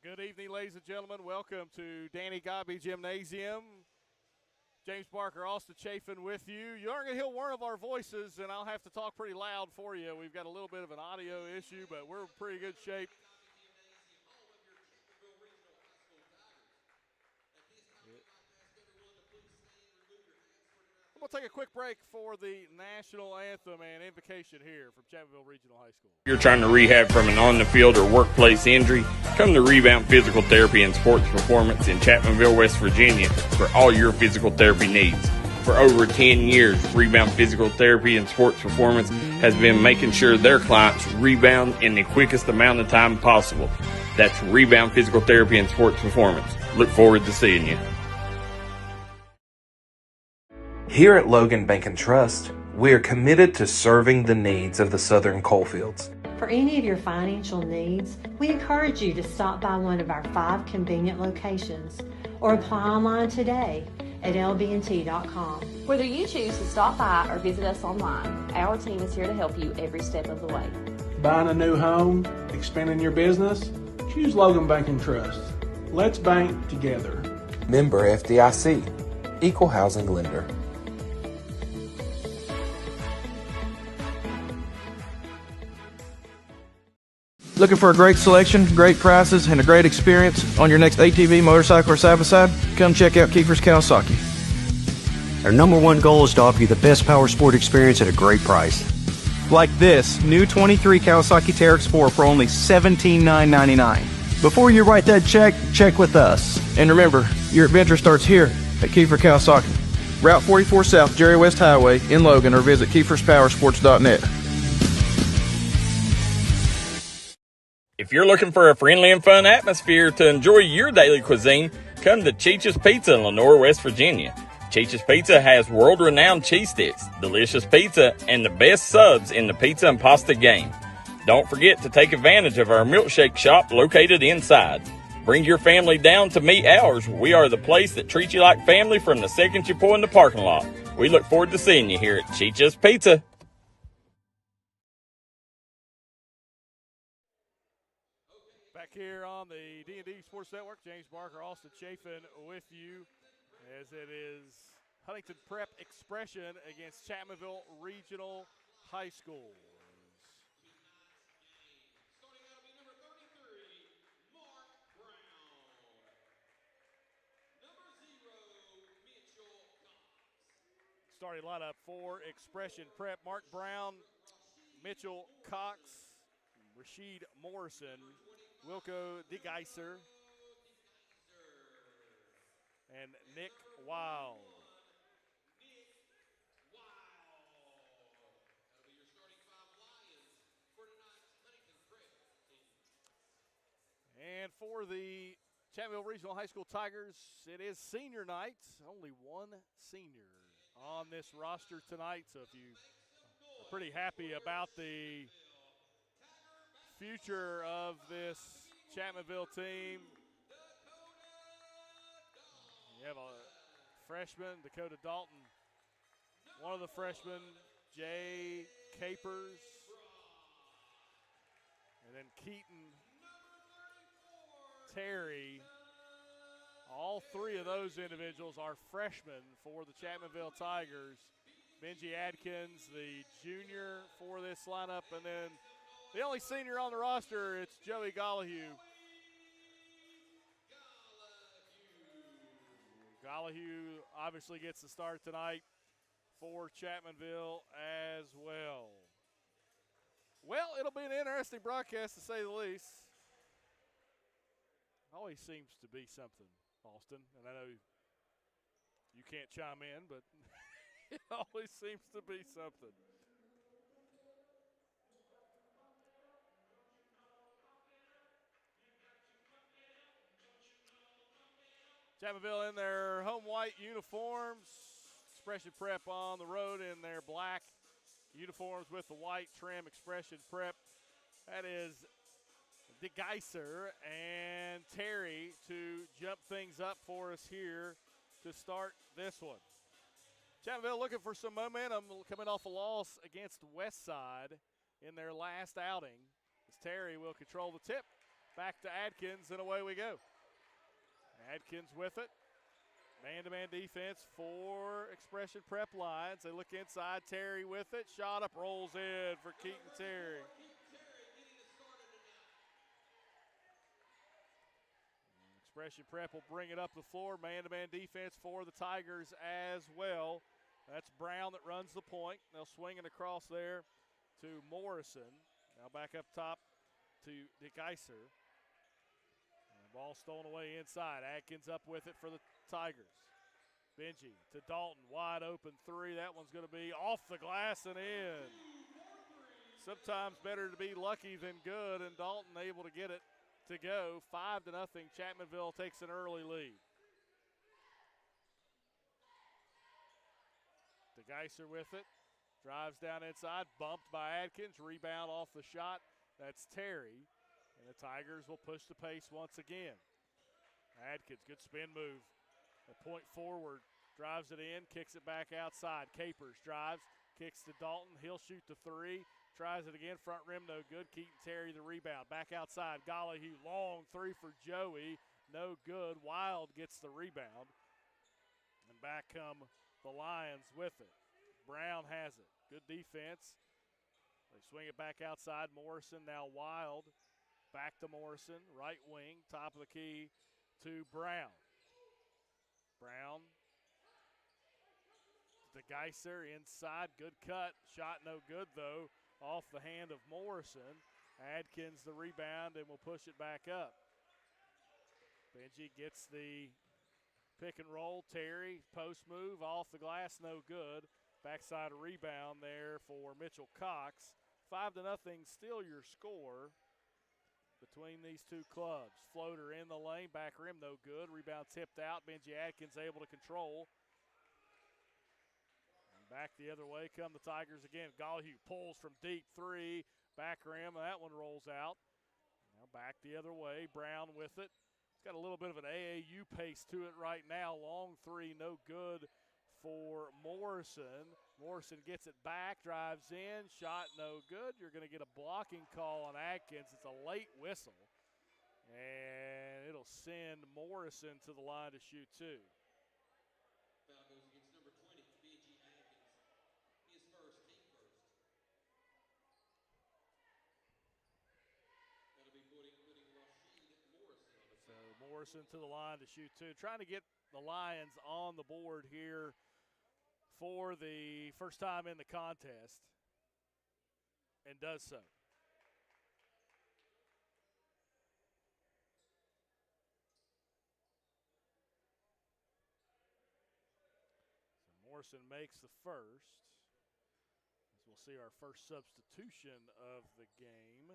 Good evening, ladies and gentlemen. Welcome to Danny Gobby Gymnasium. James Barker, Austin Chafin with you. You aren't going to hear one of our voices, and I'll have to talk pretty loud for you. We've got a little bit of an audio issue, but we're in pretty good shape. We'll take a quick break for the national anthem and invocation here from Chapmanville Regional High School. If you're trying to rehab from an on-the-field or workplace injury, come to Rebound Physical Therapy and Sports Performance in Chapmanville, West Virginia for all your physical therapy needs. For over 10 years, Rebound Physical Therapy and Sports Performance has been making sure their clients rebound in the quickest amount of time possible. That's Rebound Physical Therapy and Sports Performance. Look forward to seeing you. Here at Logan Bank and Trust, we are committed to serving the needs of the Southern coalfields. For any of your financial needs, we encourage you to stop by one of our 5 convenient locations or apply online today at lbnt.com. Whether you choose to stop by or visit us online, our team is here to help you every step of the way. Buying a new home, expanding your business? Choose Logan Bank and Trust. Let's bank together. Member FDIC, Equal Housing Lender. Looking for a great selection, great prices, and a great experience on your next ATV, motorcycle, or side-by-side? Come check out Kiefer's Kawasaki. Our number one goal is to offer you the best power sport experience at a great price. Like this new 23 Kawasaki Teryx 4 for only $17,999. Before you write that check, check with us. And remember, your adventure starts here at Kiefer Kawasaki. Route 44 South, Jerry West Highway in Logan, or visit KiefersPowersports.net. If you're looking for a friendly and fun atmosphere to enjoy your daily cuisine, come to Cheech's Pizza in Lenore, West Virginia. Cheech's Pizza has world-renowned cheese sticks, delicious pizza, and the best subs in the pizza and pasta game. Don't forget to take advantage of our milkshake shop located inside. Bring your family down to meet ours. We are the place that treats you like family from the second you pull in the parking lot. We look forward to seeing you here at Cheech's Pizza. Here on the D&D Sports Network, James Barker, Austin Chafin with you as it is Huntington Prep Expression against Chapmanville Regional High School. Starting lineup for Expression Prep: Mark Brown, Mitchell Cox, Rasheed Morrison, Wilco DeGeiser, and Nick Wild. And for the Chapmanville Regional High School Tigers, it is senior night. Only one senior on this roster tonight, so if you are pretty happy about the future of this Chapmanville team, you have a freshman, Dakota Dalton, one of the freshmen, Jay Capers, and then Keaton Terry. All 3 of those individuals are freshmen for the Chapmanville Tigers. Benji Adkins, the junior for this lineup, and then the only senior on the roster, it's Joey Gollahue. Gollahue obviously gets the start tonight for Chapmanville as well. Well, it'll be an interesting broadcast to say the least. Always seems to be something, Austin, and I know you can't chime in, but it always seems to be something. Chapmanville in their home white uniforms. Expression Prep on the road in their black uniforms with the white trim. Expression Prep. That is DeGeiser and Terry to jump things up for us here to start this one. Chapmanville looking for some momentum, coming off a loss against Westside in their last outing. As Terry will control the tip back to Adkins, and away we go. Adkins with it. Man-to-man defense for Expression Prep Lions. They look inside. Terry with it. Shot up, rolls in for Keaton Terry. Expression Prep will bring it up the floor. Man-to-man defense for the Tigers as well. That's Brown that runs the point. They'll swing it across there to Morrison. Now back up top to DeGeiser. Ball stolen away inside. Adkins up with it for the Tigers. Benji to Dalton. Wide open three. That one's going to be off the glass and in. Sometimes better to be lucky than good, and Dalton able to get it to go. 5-0. Chapmanville takes an early lead. DeGeiser with it. Drives down inside. Bumped by Adkins. Rebound off the shot. That's Terry. And the Tigers will push the pace once again. Adkins, good spin move. A point forward, drives it in, kicks it back outside. Capers drives, kicks to Dalton. He'll shoot the three. Tries it again, front rim, no good. Keaton Terry the rebound. Back outside, Gollyhue, long three for Joey. No good. Wild gets the rebound. And back come the Lions with it. Brown has it. Good defense. They swing it back outside. Morrison now Wild. Back to Morrison, right wing, top of the key to Brown. Brown to Geiser inside, good cut. Shot no good though, off the hand of Morrison. Adkins the rebound and will push it back up. Benji gets the pick and roll. Terry, post move, off the glass, no good. Backside rebound there for Mitchell Cox. 5-0, still your score between these two clubs. Floater in the lane, back rim, no good. Rebound tipped out. Benji Adkins able to control. And back the other way come the Tigers again. Gollyhue pulls from deep three, back rim, and that one rolls out. Now back the other way. Brown with it. It's got a little bit of an AAU pace to it right now. Long three, no good for Morrison. Morrison gets it back, drives in, shot no good. You're going to get a blocking call on Adkins. It's a late whistle, and it'll send Morrison to the line to shoot two. Foul goes against number 20, B.G. Adkins. His first, team first. That'll be putting Rasheed Morrison on the field. So Morrison to the line to shoot two. Trying to get the Lions on the board here for the first time in the contest, and does so. So Morrison makes the first, as we'll see our first substitution of the game.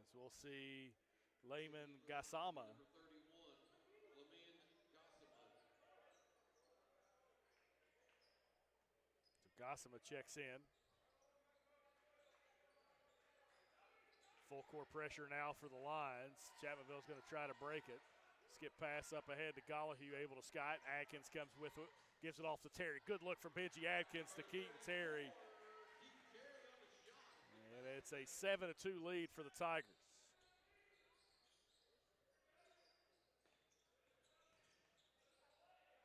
As we'll see Layman Gassama. Gassama checks in. Full court pressure now for the Lions. Chapmanville's going to try to break it. Skip pass up ahead to Gollyhue, able to sky it. Adkins comes with it, gives it off to Terry. Good look from Benji Adkins to Keaton Terry. And it's a 7-2 lead for the Tigers.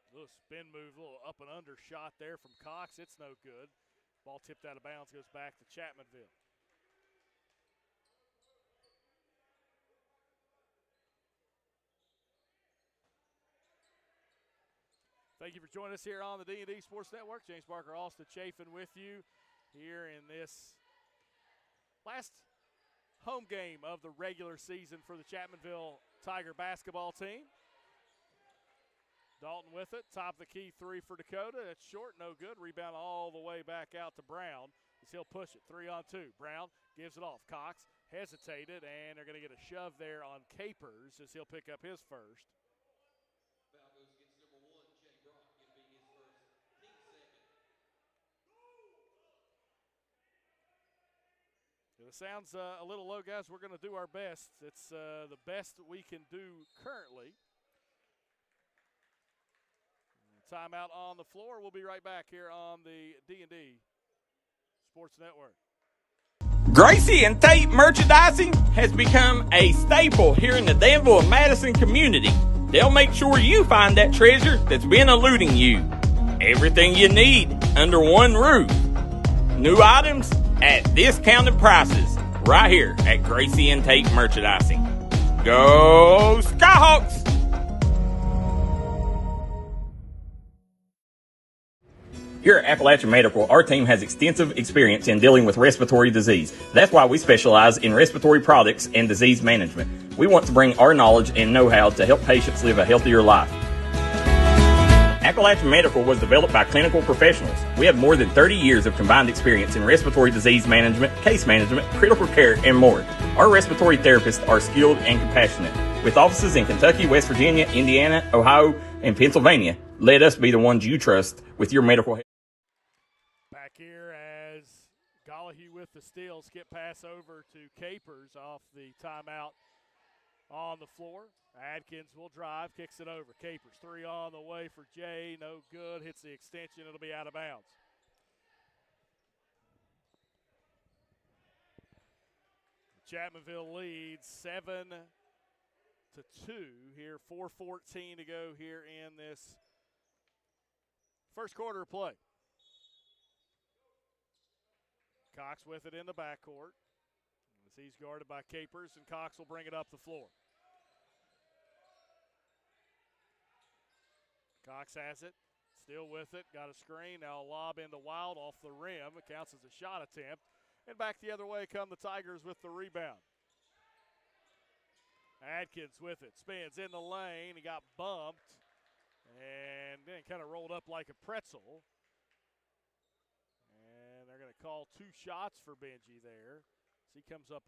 Little spin move, little up and under shot there from Cox. It's no good. Ball tipped out of bounds, goes back to Chapmanville. Thank you for joining us here on the D&D Sports Network. James Barker Alston Chafin with you here in this last home game of the regular season for the Chapmanville Tiger basketball team. Dalton with it, top of the key three for Dakota. That's short, no good. Rebound all the way back out to Brown as he'll push it, 3-on-2. Brown gives it off. Cox hesitated, and they're going to get a shove there on Capers as he'll pick up his first. Foul goes against number 1, Jay Brock. It'll be his first, team second. If it sounds a little low, guys, we're going to do our best. It's the best we can do currently. Timeout on the floor. We'll be right back here on the D&D Sports Network. Gracie and Tate merchandising has become a staple here in the Danville and Madison community. They'll make sure you find that treasure that's been eluding you. Everything you need under one roof. New items at discounted prices right here at Gracie and Tate Merchandising. Go Skyhawks! Here at Appalachian Medical, our team has extensive experience in dealing with respiratory disease. That's why we specialize in respiratory products and disease management. We want to bring our knowledge and know-how to help patients live a healthier life. Appalachian Medical was developed by clinical professionals. We have more than 30 years of combined experience in respiratory disease management, case management, critical care, and more. Our respiratory therapists are skilled and compassionate. With offices in Kentucky, West Virginia, Indiana, Ohio, and Pennsylvania, let us be the ones you trust with your medical health. Back here as Gollahue with the steal. Skip pass over to Capers off the timeout on the floor. Adkins will drive, kicks it over. Capers, 3 on the way for Jay. No good. Hits the extension. It'll be out of bounds. Chapmanville leads 7-2 here. 4:14 to go here in this first quarter of play. Cox with it in the backcourt as he's guarded by Capers, and Cox will bring it up the floor. Cox has it, still with it, got a screen, now a lob into Wild off the rim. It counts as a shot attempt, and back the other way come the Tigers with the rebound. Adkins with it, spins in the lane, he got bumped, and then kind of rolled up like a pretzel. And they're going to call 2 shots for Benji there. So he comes up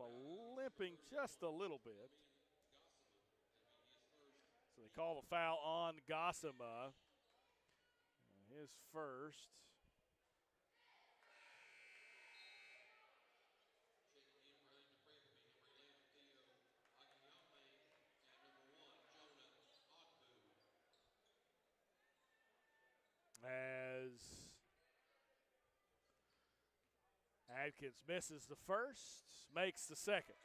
limping just a little bit. So they call the foul on Gossama. His first. As Adkins misses the first, makes the second.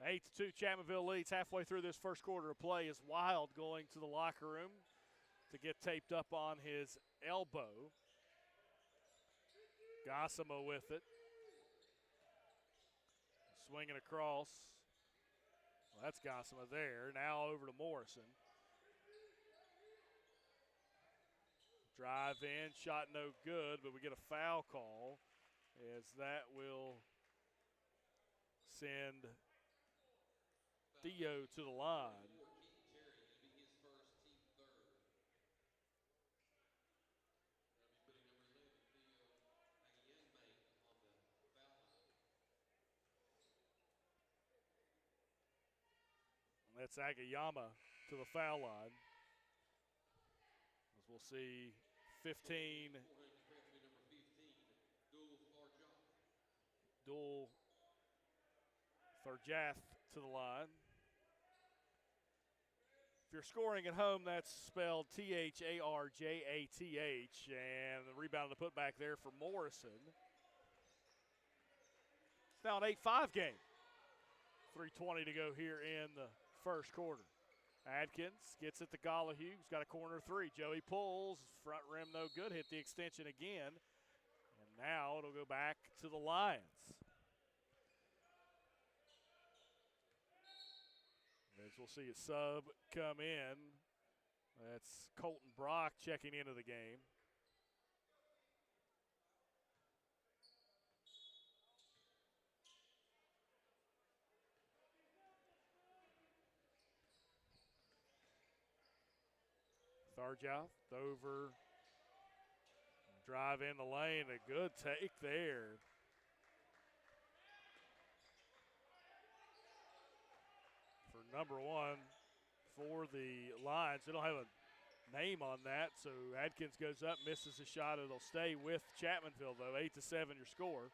8-2, Chapmanville leads halfway through this first quarter of play. Is Wild going to the locker room to get taped up on his elbow. Gossama with it. Swinging across. Well, that's Gossama there. Now over to Morrison. Drive in, shot no good, but we get a foul call as that will send Theo to the line. That's Agayama to the foul line. As we'll see 15. Dual Tharjath to the line. If you're scoring at home, that's spelled Tharjath, and the rebound and the putback there for Morrison. It's now an 8-5 game. 3:20 to go here in the first quarter. Adkins gets it to Gollahue, who's got a corner 3. Joey pulls, front rim no good, hit the extension again. And now it'll go back to the Lions. As we'll see a sub come in. That's Colton Brock checking into the game. Tharjath over, drive in the lane, a good take there. For number 1 for the Lions. They don't have a name on that, so Adkins goes up, misses a shot. It'll stay with Chapmanville, though. 8-7 your score.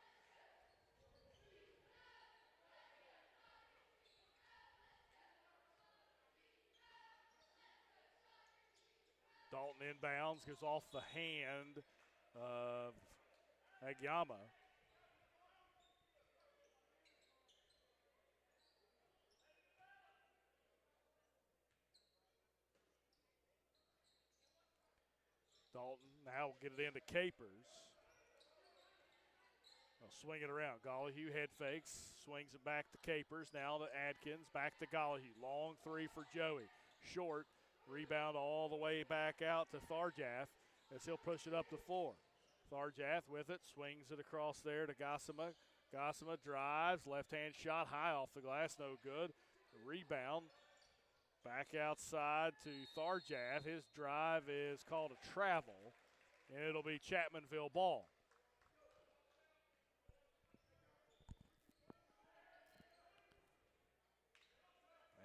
Dalton inbounds, goes off the hand of Agyama. Dalton now will get it into Capers. They'll swing it around. Gollihue head fakes, swings it back to Capers. Now to Adkins, back to Gollihue. Long three for Joey. Short, rebound all the way back out to Tharjath as he'll push it up the floor. Tharjath with it, swings it across there to Gossima. Gossima drives, left-hand shot high off the glass, no good. Rebound. Back outside to Tharjath. His drive is called a travel, and it'll be Chapmanville ball.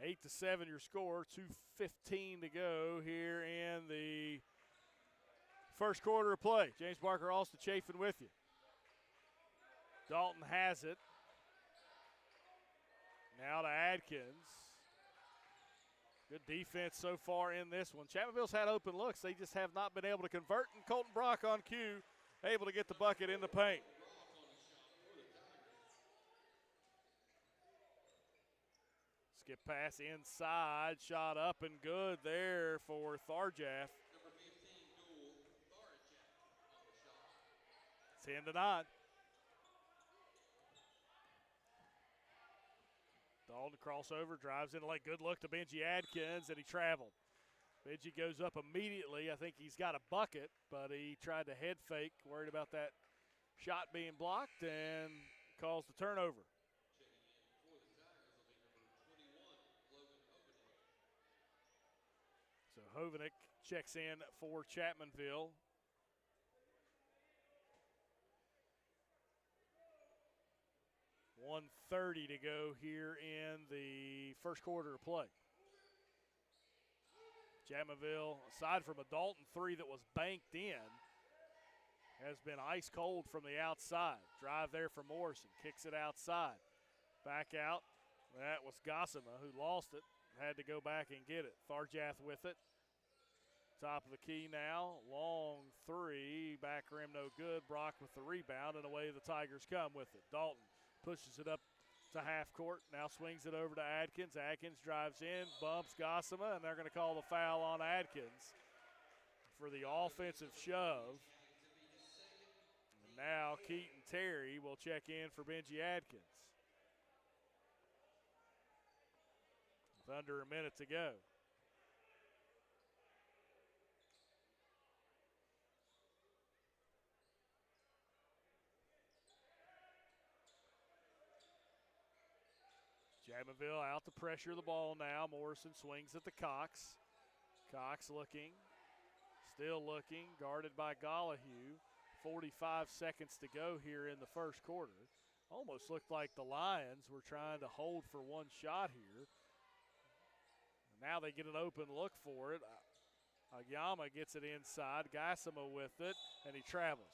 Eight to 7 your score, 2:15 to go here in the first quarter of play. James Barker Alston chafing with you. Dalton has it. Now to Adkins. Good defense so far in this one. Chapmanville's had open looks. They just have not been able to convert. And Colton Brock on cue, able to get the bucket in the paint. Skip pass inside. Shot up and good there for Tharjath. 10-9. Dalton crossover, drives in the lane. Good look to Benji Adkins, and he traveled. Benji goes up immediately. I think he's got a bucket, but he tried to head fake, worried about that shot being blocked, and calls the turnover. So Hovenick checks in for Chapmanville. .130 to go here in the first quarter of play. Chapmanville, aside from a Dalton three that was banked in, has been ice cold from the outside. Drive there for Morrison, kicks it outside. Back out, that was Gossima who lost it, had to go back and get it. Tharjath with it. Top of the key now, long three, back rim no good. Brock with the rebound, and away the Tigers come with it. Dalton pushes it up to half court, now swings it over to Adkins. Adkins drives in, bumps Gossima, and they're going to call the foul on Adkins for the offensive shove. And now Keaton Terry will check in for Benji Adkins. With under a minute to go. Chapmanville out to pressure the ball now. Morrison swings at the Cox. Cox looking, still looking, guarded by Gollihue. 45 seconds to go here in the first quarter. Almost looked like the Lions were trying to hold for one shot here. Now they get an open look for it. Agyama gets it inside. Gossima with it, and he travels.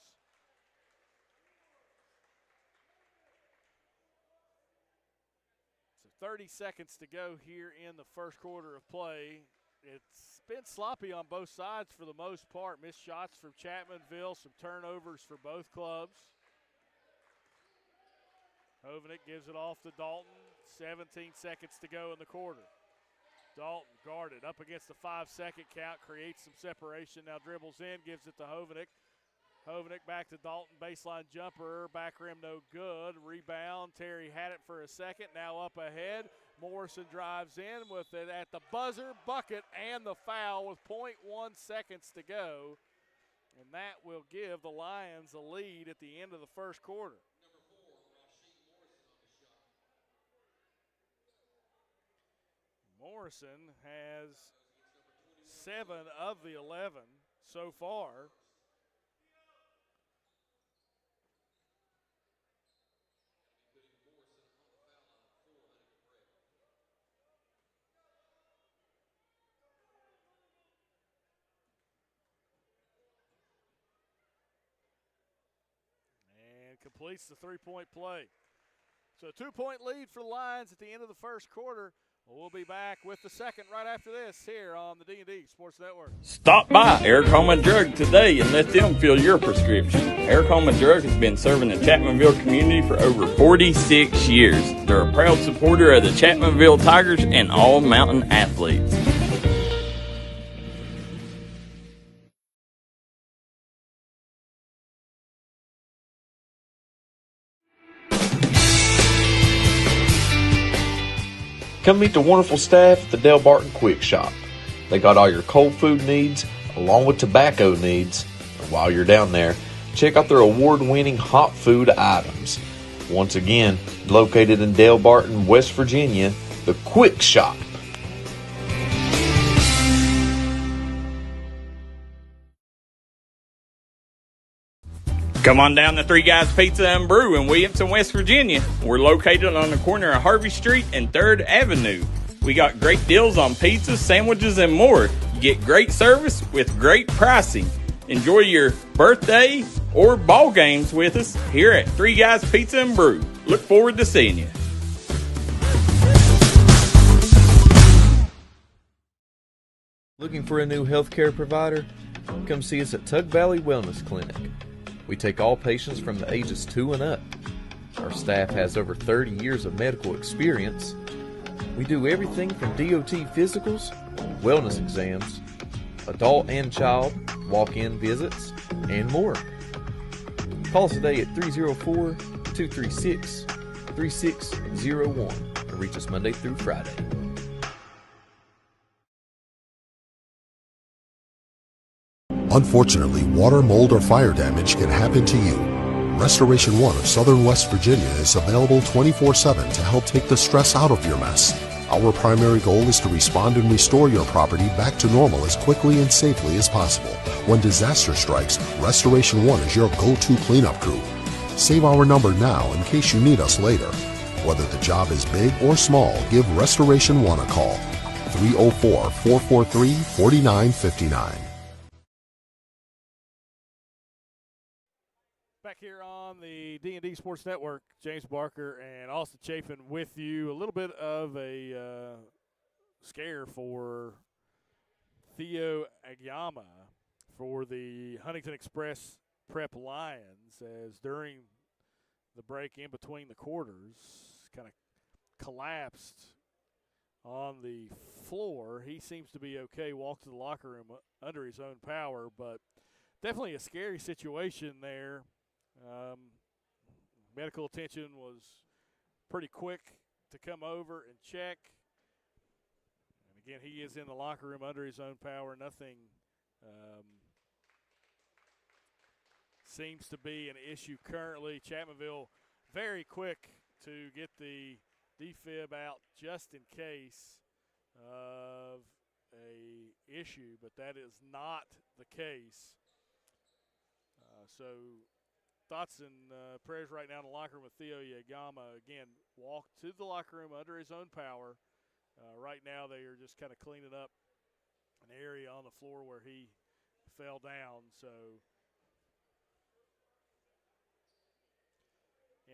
So 30 seconds to go here in the first quarter of play. It's been sloppy on both sides for the most part. Missed shots from Chapmanville, some turnovers for both clubs. Hovenick gives it off to Dalton. 17 seconds to go in the quarter. Dalton guarded up against the 5-second count, creates some separation, now dribbles in, gives it to Hovenick. Hovenick back to Dalton, baseline jumper, back rim no good. Rebound, Terry had it for a second, now up ahead. Morrison drives in with it at the buzzer, bucket, and the foul with .1 seconds to go. And that will give the Lions a lead at the end of the first quarter. Morrison has 7 of the 11 so far. And completes the three-point play. So a 2-point lead for the Lions at the end of the first quarter. We'll be back with the second right after this here on the D&D Sports Network. Stop by Eric Homa Drug today and let them fill your prescription. Eric Homa Drug has been serving the Chapmanville community for over 46 years. They're a proud supporter of the Chapmanville Tigers and all mountain athletes. Come meet the wonderful staff at the Del Barton Quick Shop. They got all your cold food needs along with tobacco needs. And while you're down there, check out their award-winning hot food items. Once again, located in Del Barton, West Virginia, the Quick Shop. Come on down to Three Guys Pizza and Brew in Williamson, West Virginia. We're located on the corner of Harvey Street and 3rd Avenue. We got great deals on pizzas, sandwiches, and more. You get great service with great pricing. Enjoy your birthday or ball games with us here at Three Guys Pizza and Brew. Look forward to seeing you. Looking for a new healthcare provider? Come see us at Tug Valley Wellness Clinic. We take all patients from the ages 2 and up. Our staff has over 30 years of medical experience. We do everything from DOT physicals, wellness exams, adult and child, walk-in visits, and more. Call us today at 304-236-3601 and reach us Monday through Friday. Unfortunately, water, mold, or fire damage can happen to you. Restoration One of Southern West Virginia is available 24/7 to help take the stress out of your mess. Our primary goal is to respond and restore your property back to normal as quickly and safely as possible. When disaster strikes, Restoration One is your go-to cleanup crew. Save our number now in case you need us later. Whether the job is big or small, give Restoration One a call. 304-443-4959. Back here on the D&D Sports Network, James Barker and Austin Chafin with you. A little bit of a scare for Theo Agyama for the Huntington Express Prep Lions, as during the break in between the quarters kind of collapsed on the floor. He seems to be okay, walked to the locker room under his own power, but definitely a scary situation there. Medical attention was pretty quick to come over and check. And again, he is in the locker room under his own power. Nothing seems to be an issue currently. Chapmanville very quick to get the defib out just in case of a issue, but that is not the case. So thoughts and prayers right now in the locker room with Theo Agyama. Again, walked to the locker room under his own power. Right now they are just kind of cleaning up an area on the floor where he fell down. So,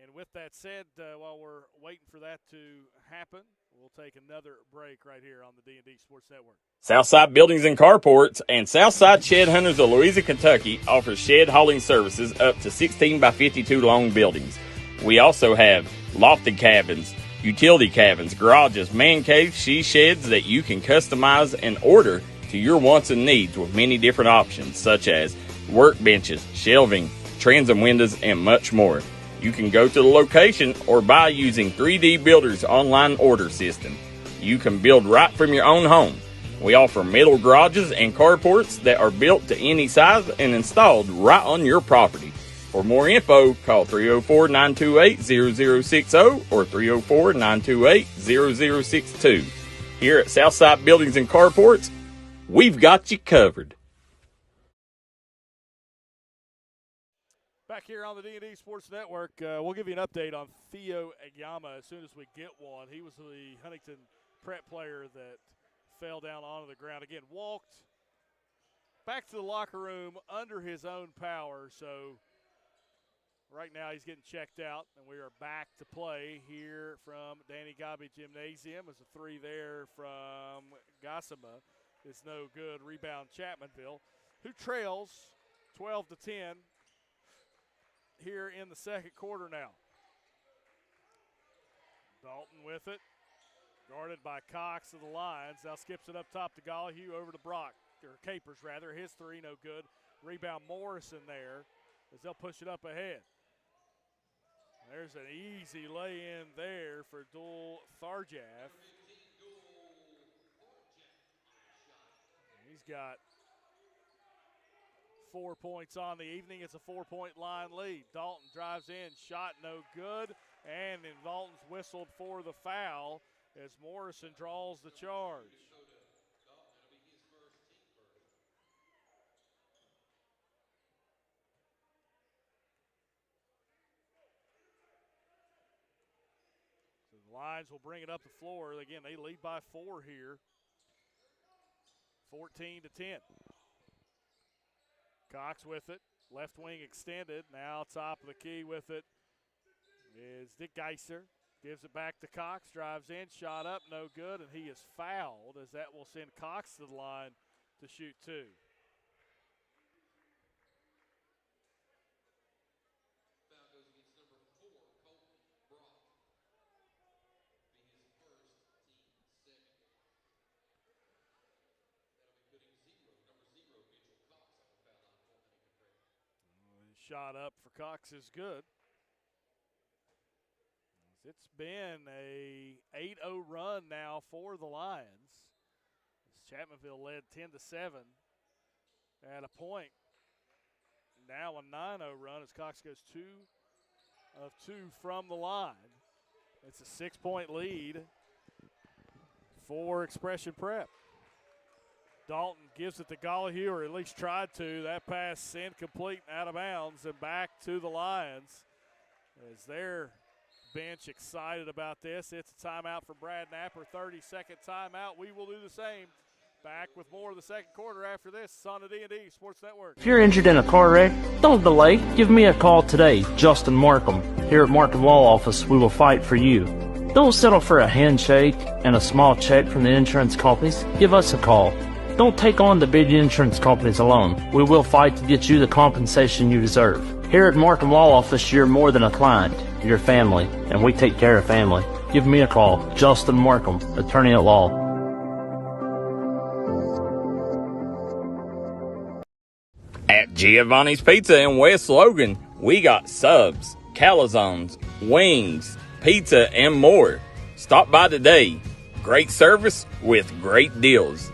and with that said, while we're waiting for that to happen, we'll take another break right here on the D&D Sports Network. Southside Buildings and Carports and Southside Shed Hunters of Louisa, Kentucky offers shed hauling services up to 16 by 52 long buildings. We also have lofted cabins, utility cabins, garages, man caves, she sheds that you can customize and order to your wants and needs with many different options such as workbenches, shelving, transom windows, and much more. You can go to the location or buy using 3D Builder's online order system. You can build right from your own home. We offer metal garages and carports that are built to any size and installed right on your property. For more info, call 304-928-0060 or 304-928-0062. Here at Southside Buildings and Carports, we've got you covered. Back here on the D&D Sports Network, we'll give you an update on Theo Agyama as soon as we get one. He was the Huntington Prep player that fell down onto the ground. Again, walked back to the locker room under his own power. So Right now he's getting checked out, and we are back to play here from Danny Gobby Gymnasium. As a three there from Gossima is no good. Rebound Chapmanville, who trails 12-10 here in the second quarter now. Dalton with it, guarded by Cox of the Lions. Now skips it up top to Gollihue, over to Brock, or Capers rather. His three no good. Rebound Morrison there as they'll push it up ahead. There's an easy lay-in there for Dul Tharjaf. He's got 4 points on the evening. It's a 4-point line lead. Dalton drives in, shot no good, and then Dalton's whistled for the foul as Morrison draws the charge. So the Lions will bring it up the floor. Again, they lead by 4 here. 14-10. Cox with it, left wing extended. Now top of the key with it is Dick Geiser. Gives it back to Cox, drives in, shot up, no good, and he is fouled as that will send Cox to the line to shoot 2. Foul goes against number 4, Colton Brock. Be his first, team second. That'll be putting number 0, Mitchell Cox, on the foul line for Huntington Prep. Shot up for Cox is good. It's been a 8-0 run now for the Lions. Chapmanville led 10-7 at a point. Now a 9-0 run as Cox goes 2 of 2 from the line. It's a 6-point lead for Expression Prep. Dalton gives it to Gollihue, or at least tried to. That pass incomplete and out of bounds, and back to the Lions as they're bench excited about this. It's a timeout from Brad Napper, 30-second timeout. We will do the same. Back with more of the second quarter after this on the D&D Sports Network. If you're injured in a car wreck, don't delay. Give me a call today, Justin Markham. Here at Markham Law Office, we will fight for you. Don't settle for a handshake and a small check from the insurance companies. Give us a call. Don't take on the big insurance companies alone. We will fight to get you the compensation you deserve. Here at Markham Law Office, you're more than a client. You're family, and we take care of family. Give me a call. Justin Markham, attorney at law. At Giovanni's Pizza in West Logan, we got subs, calzones, wings, pizza, and more. Stop by today. Great service with great deals.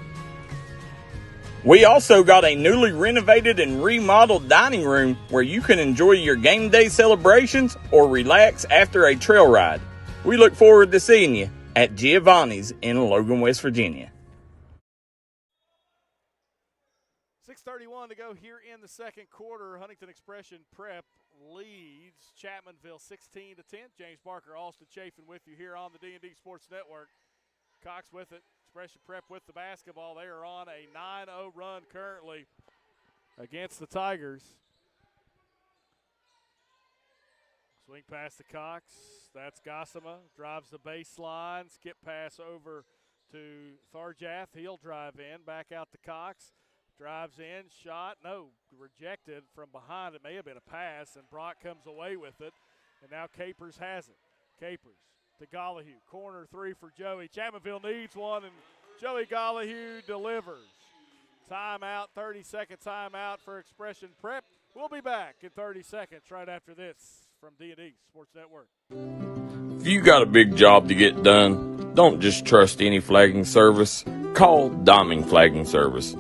We also got a newly renovated and remodeled dining room where you can enjoy your game day celebrations or relax after a trail ride. We look forward to seeing you at Giovanni's in Logan, West Virginia. 6:31 to go here in the second quarter. Huntington Expression Prep leads Chapmanville 16-10. James Barker, Austin Chafin with you here on the D&D Sports Network. Cox with it. Expression Prep with the basketball. They are on a 9-0 run currently against the Tigers. Swing pass to Cox. That's Gossima. Drives the baseline. Skip pass over to Tharjaf. He'll drive in. Back out to Cox. Drives in. Shot. No. Rejected from behind. It may have been a pass, and Brock comes away with it. And now Capers has it. Capers to Gollihue. Corner three for Joey. Chapmanville needs one, and Joey Gollihue delivers. Timeout, 30-second timeout for Expression Prep. We'll be back in 30 seconds right after this from D&D Sports Network. If you got a big job to get done, don't just trust any flagging service. Call Diamond Flagging Service.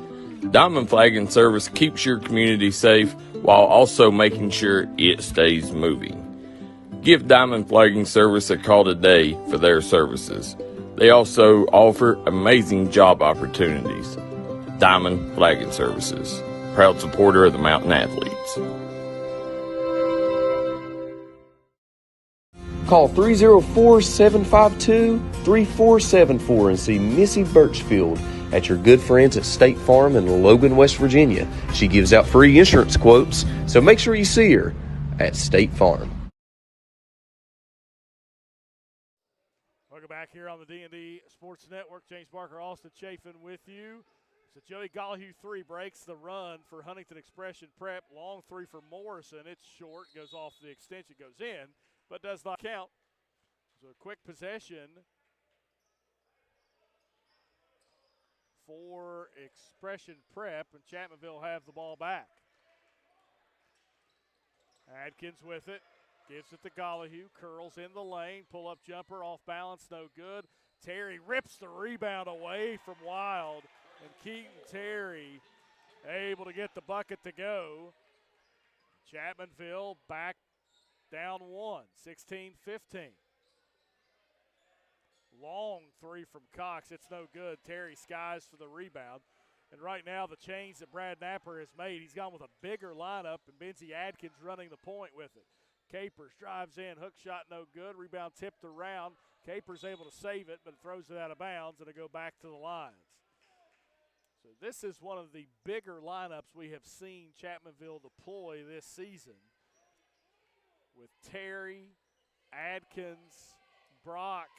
Diamond Flagging Service keeps your community safe while also making sure it stays moving. Give Diamond Flagging Service a call today for their services. They also offer amazing job opportunities. Diamond Flagging Services, proud supporter of the Mountain Athletes. Call 304-752-3474 and see Missy Birchfield at your good friends at State Farm in Logan, West Virginia. She gives out free insurance quotes, so make sure you see her. at State Farm. Welcome back here on the D&D Sports Network. James Barker, Austin Chafin with you. So Joey Gollihue 3 breaks the run for Huntington Expression Prep. Long 3 for Morrison. It's short, goes off the extension, goes in, but does not count. So a quick possession for Expression Prep, and Chapmanville have the ball back. Adkins with it, gives it to Gollihue, curls in the lane, pull-up jumper, off balance, no good. Terry rips the rebound away from Wild, and Keaton Terry able to get the bucket to go. Chapmanville back down 1, 16-15. Long 3 from Cox, it's no good. Terry skies for the rebound. And right now the change that Brad Napper has made, he's gone with a bigger lineup, and Benzie Adkins running the point with it. Capers drives in, hook shot no good, rebound tipped around. Capers able to save it, but throws it out of bounds, and it'll go back to the lines. So this is one of the bigger lineups we have seen Chapmanville deploy this season, with Terry, Adkins, Brock,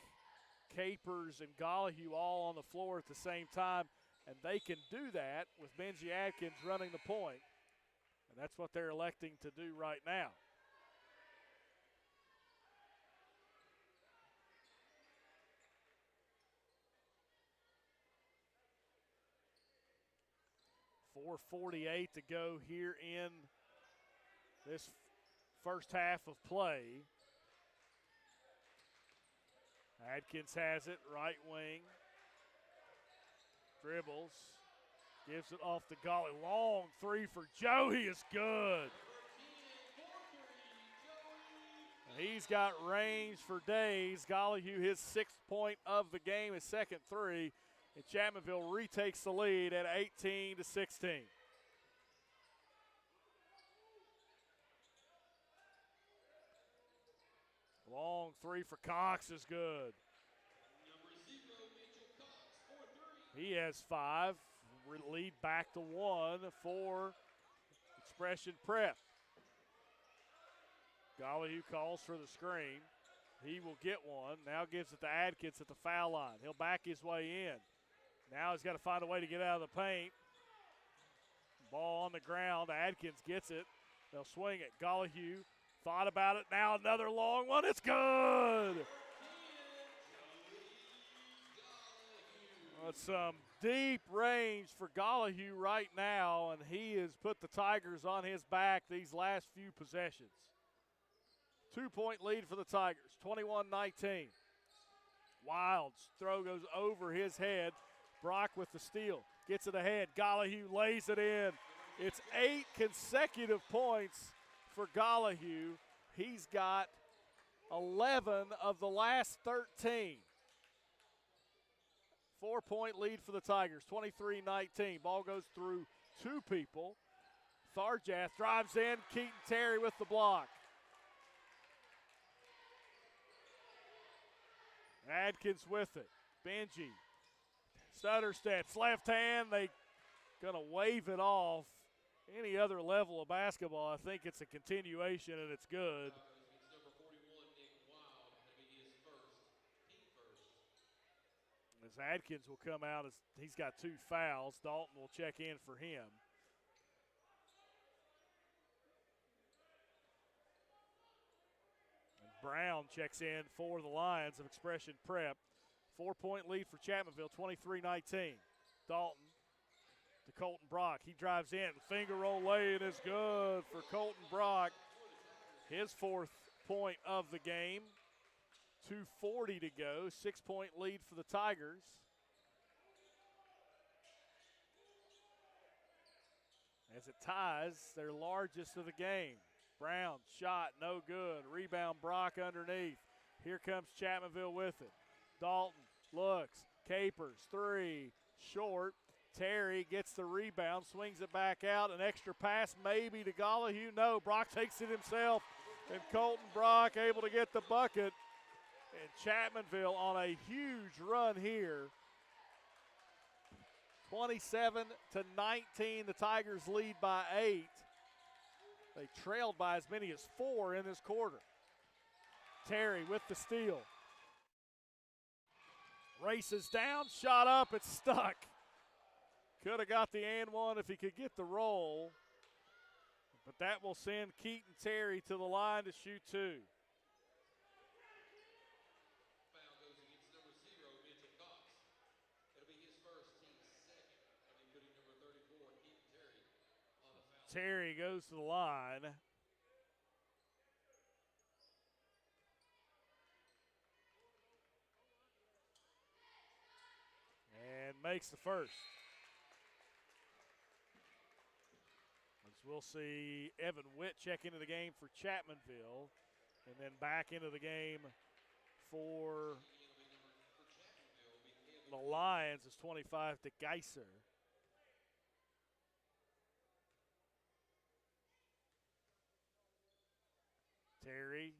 Capers, and Gollihue all on the floor at the same time, and they can do that with Benzie Adkins running the point, and that's what they're electing to do right now. .448 to go here in this first half of play. Adkins has it, right wing. Dribbles, gives it off to Golly. Long 3 for Joe, he is good. And he's got range for days. Gollihue, his 6th point of the game, his second 3. And Chapmanville retakes the lead at 18-16. Long 3 for Cox is good. He has 5. Lead back to 1 for Expression Prep. Gollihue calls for the screen. He will get one. Now gives it to Adkins at the foul line. He'll back his way in. Now he's got to find a way to get out of the paint. Ball on the ground. Adkins gets it. They'll swing it. Gollihue thought about it. Now another long one. It's good. Some deep range for Gollihue right now, and he has put the Tigers on his back these last few possessions. 2-point lead for the Tigers, 21-19. Wild's throw goes over his head. Brock with the steal, gets it ahead. Gollihue lays it in. It's 8 consecutive points for Gollihue. He's got 11 of the last 13. 4-point lead for the Tigers, 23-19. Ball goes through 2 people. Tharjath drives in. Keaton Terry with the block. Adkins with it. Benji. Stutter steps. Left hand. They going to wave it off. Any other level of basketball, I think it's a continuation, and it's good. As Adkins will come out, as he's got 2 fouls. Dalton will check in for him. And Brown checks in for the Lions of Expression Prep. 4-point lead for Chapmanville, 23-19. Dalton to Colton Brock. He drives in. Finger roll lay, and is good for Colton Brock. His 4th point of the game. 2:40 to go, 6-point lead for the Tigers. As it ties their largest of the game. Brown shot, no good. Rebound Brock underneath. Here comes Chapmanville with it. Dalton looks, Capers, 3, short. Terry gets the rebound, swings it back out. An extra pass maybe to Gollihue. No, Brock takes it himself. And Colton Brock able to get the bucket. And Chapmanville on a huge run here. 27-19, the Tigers lead by 8. They trailed by as many as 4 in this quarter. Terry with the steal. Races down, shot up, it's stuck. Could have got the and one if he could get the roll. But that will send Keaton Terry to the line to shoot 2. Foul goes against number 0, Mitchell Cox. It'll be his first, team's second. That'll be putting number 34, Keaton Terry, on the foul. Terry goes to the line. And makes the first. As we'll see Evan Witt check into the game for Chapmanville, and then back into the game for the Lions is 25 to Geiser. Terry,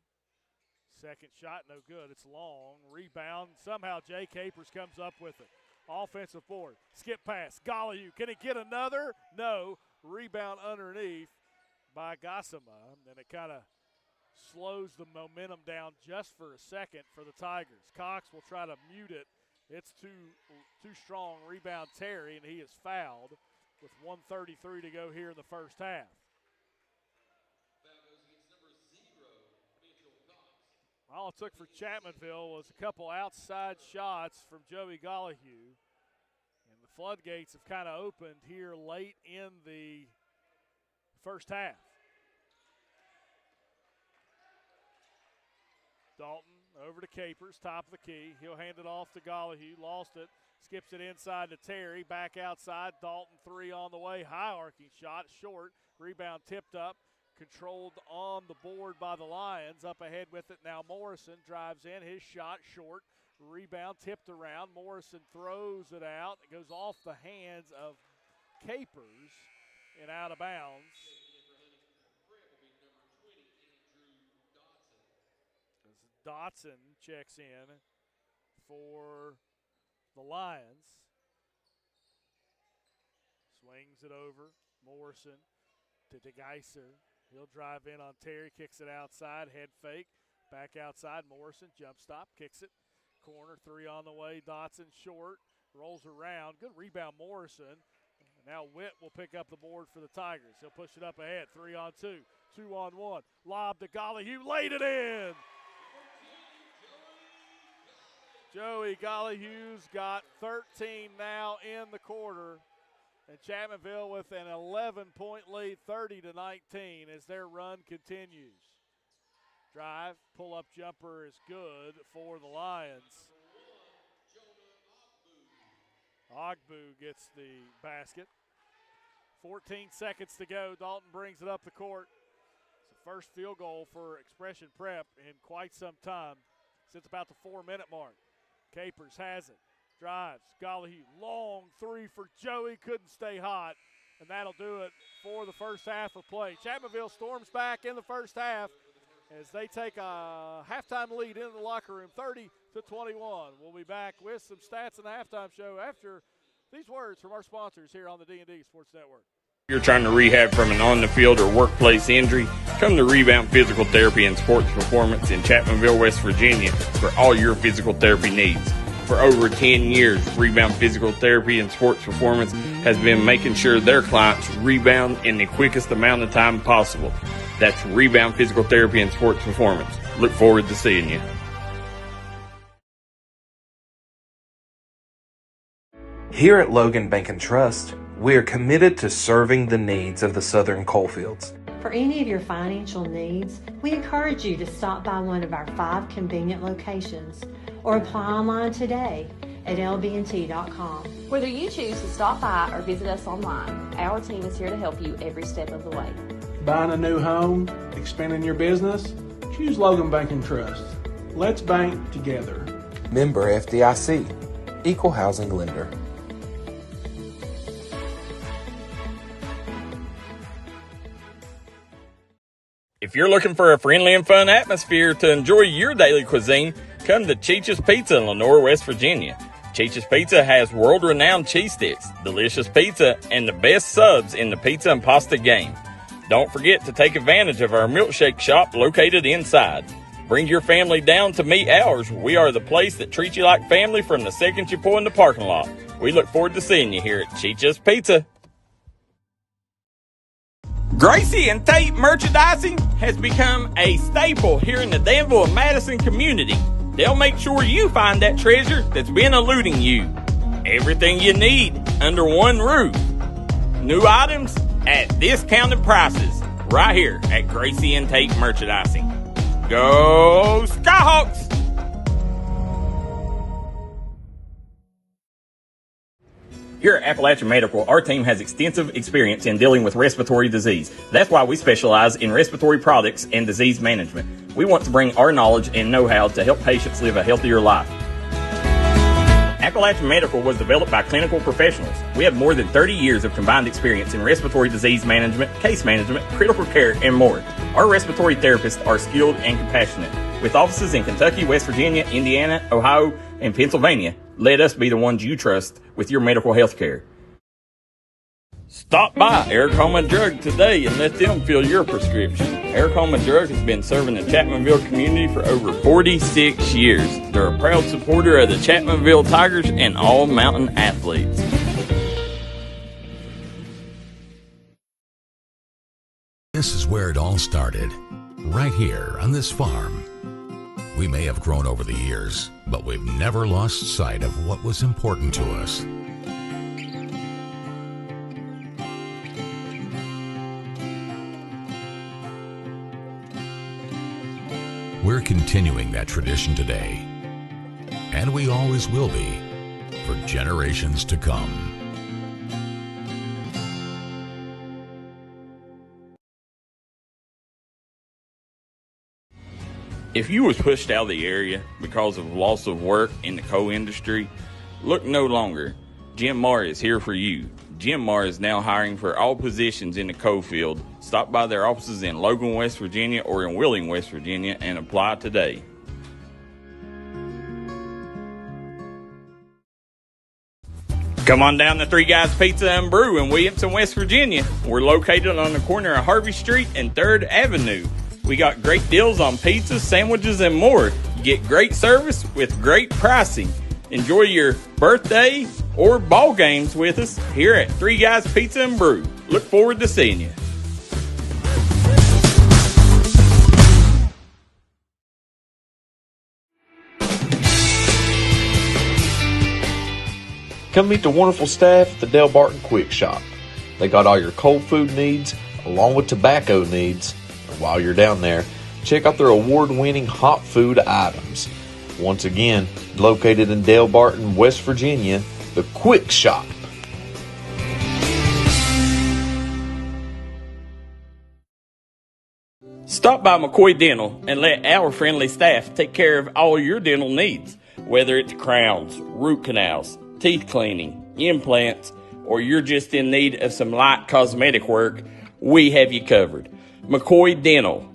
second shot, no good. It's long. Rebound. Somehow Jay Capers comes up with it. Offensive board. Skip pass. Gollihue. Can he get another? No. Rebound underneath by Gassama. And it kind of slows the momentum down just for a second for the Tigers. Cox will try to mute it. It's too strong. Rebound Terry, and he is fouled with 1:33 to go here in the first half. All it took for Chapmanville was a couple outside shots from Joey Gollihue. And the floodgates have kind of opened here late in the first half. Dalton over to Capers, top of the key. He'll hand it off to Gollihue, lost it, skips it inside to Terry, back outside. Dalton 3 on the way, high arcing shot, short. Rebound tipped up. Controlled on the board by the Lions. Up ahead with it now Morrison drives in. His shot short. Rebound tipped around. Morrison throws it out. It goes off the hands of Capers and out of bounds. As Dotson checks in for the Lions. Swings it over. Morrison to DeGeiser. He'll drive in on Terry, kicks it outside, head fake, back outside. Morrison, jump stop, kicks it. Corner 3 on the way. Dotson short, rolls around. Good rebound, Morrison. Now Witt will pick up the board for the Tigers. He'll push it up ahead. 3 on 2, 2 on 1. Lob to Gollihue, laid it in. Joey Gollihue's got 13 now in the quarter. And Chapmanville with an 11-point lead, 30-19, as their run continues. Drive, pull-up jumper is good for the Lions. Ogbu gets the basket. 14 seconds to go. Dalton brings it up the court. It's the first field goal for Expression Prep in quite some time, since about the 4-minute mark. Capers has it. Drives, Gollihue, long 3 for Joey, couldn't stay hot, and that'll do it for the first half of play. Chapmanville storms back in the first half as they take a halftime lead in the locker room, 30-21. We'll be back with some stats in the halftime show after these words from our sponsors here on the D&D Sports Network. If you're trying to rehab from an on-the-field or workplace injury, come to Rebound Physical Therapy and Sports Performance in Chapmanville, West Virginia for all your physical therapy needs. For over 10 years, Rebound Physical Therapy and Sports Performance has been making sure their clients rebound in the quickest amount of time possible. That's Rebound Physical Therapy and Sports Performance. Look forward to seeing you. Here at Logan Bank and Trust, we are committed to serving the needs of the Southern Coalfields. For any of your financial needs, we encourage you to stop by one of our 5 convenient locations or apply online today at lbnt.com. Whether you choose to stop by or visit us online, our team is here to help you every step of the way. Buying a new home, expanding your business? Choose Logan Bank and Trust. Let's bank together. Member FDIC, Equal Housing Lender. If you're looking for a friendly and fun atmosphere to enjoy your daily cuisine, come to Cheech's Pizza in Lenore, West Virginia. Cheech's Pizza has world-renowned cheese sticks, delicious pizza, and the best subs in the pizza and pasta game. Don't forget to take advantage of our milkshake shop located inside. Bring your family down to meet ours. We are the place that treats you like family from the second you pull in the parking lot. We look forward to seeing you here at Chicha's Pizza. Gracie and Tate Merchandising has become a staple here in the Danville and Madison community. They'll make sure you find that treasure that's been eluding you. Everything you need under one roof. New items at discounted prices right here at Gracie and Tate Merchandising. Go Skyhawks! Here at Appalachian Medical, our team has extensive experience in dealing with respiratory disease. That's why we specialize in respiratory products and disease management. We want to bring our knowledge and know-how to help patients live a healthier life. Appalachian Medical was developed by clinical professionals. We have more than 30 years of combined experience in respiratory disease management, case management, critical care, and more. Our respiratory therapists are skilled and compassionate. With offices in Kentucky, West Virginia, Indiana, Ohio, and Pennsylvania, let us be the ones you trust with your medical health care. Stop by Eric Homa Drug today and let them fill your prescription. Eric Homa Drug has been serving the Chapmanville community for over 46 years. They're a proud supporter of the Chapmanville Tigers and all mountain athletes. This is where it all started, right here on this farm. We may have grown over the years, but we've never lost sight of what was important to us. We're continuing that tradition today, and we always will be for generations to come. If you was pushed out of the area because of loss of work in the coal industry, look no longer. Jim Marr is here for you. Jim Marr is now hiring for all positions in the coal field. Stop by their offices in Logan, West Virginia or in Wheeling, West Virginia and apply today. Come on down to Three Guys Pizza and Brew in Williamson, West Virginia. We're located on the corner of Harvey Street and 3rd Avenue. We got great deals on pizzas, sandwiches, and more. You get great service with great pricing. Enjoy your birthday or ball games with us here at Three Guys Pizza and Brew. Look forward to seeing you. Come meet the wonderful staff at the Del Barton Quick Shop. They got all your cold food needs along with tobacco needs. And while you're down there, check out their award-winning hot food items. Once again, located in Del Barton, West Virginia, the Quick Shop. Stop by McCoy Dental and let our friendly staff take care of all your dental needs. Whether it's crowns, root canals, teeth cleaning, implants, or you're just in need of some light cosmetic work, we have you covered. McCoy Dental,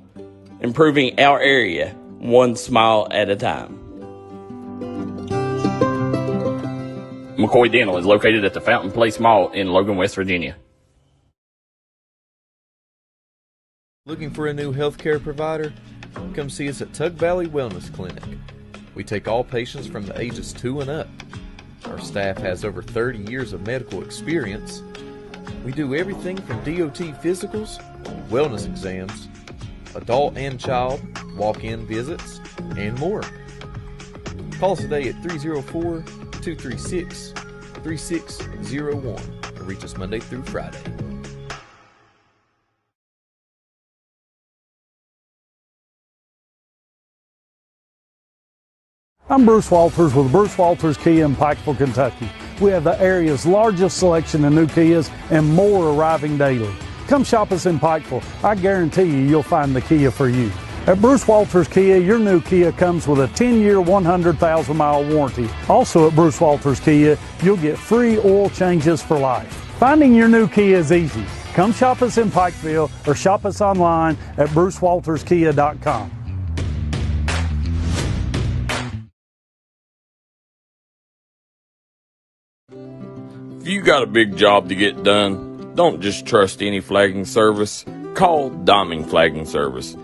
improving our area one smile at a time. McCoy Dental is located at the Fountain Place Mall in Logan, West Virginia. Looking for a new healthcare provider? Come see us at Tug Valley Wellness Clinic. We take all patients from the ages 2 and up. Our staff has over 30 years of medical experience. We do everything from DOT physicals, wellness exams, adult and child, walk-in visits, and more. Call us today at 304-236-3601 and reach us Monday through Friday. I'm Bruce Walters with Bruce Walters Kia in Pikeville, Kentucky. We have the area's largest selection of new Kias and more arriving daily. Come shop us in Pikeville. I guarantee you'll find the Kia for you. At Bruce Walters Kia, your new Kia comes with a 10-year, 100,000-mile warranty. Also at Bruce Walters Kia, you'll get free oil changes for life. Finding your new Kia is easy. Come shop us in Pikeville or shop us online at brucewalterskia.com. If you got a big job to get done, don't just trust any flagging service. call Diamond Flagging Service.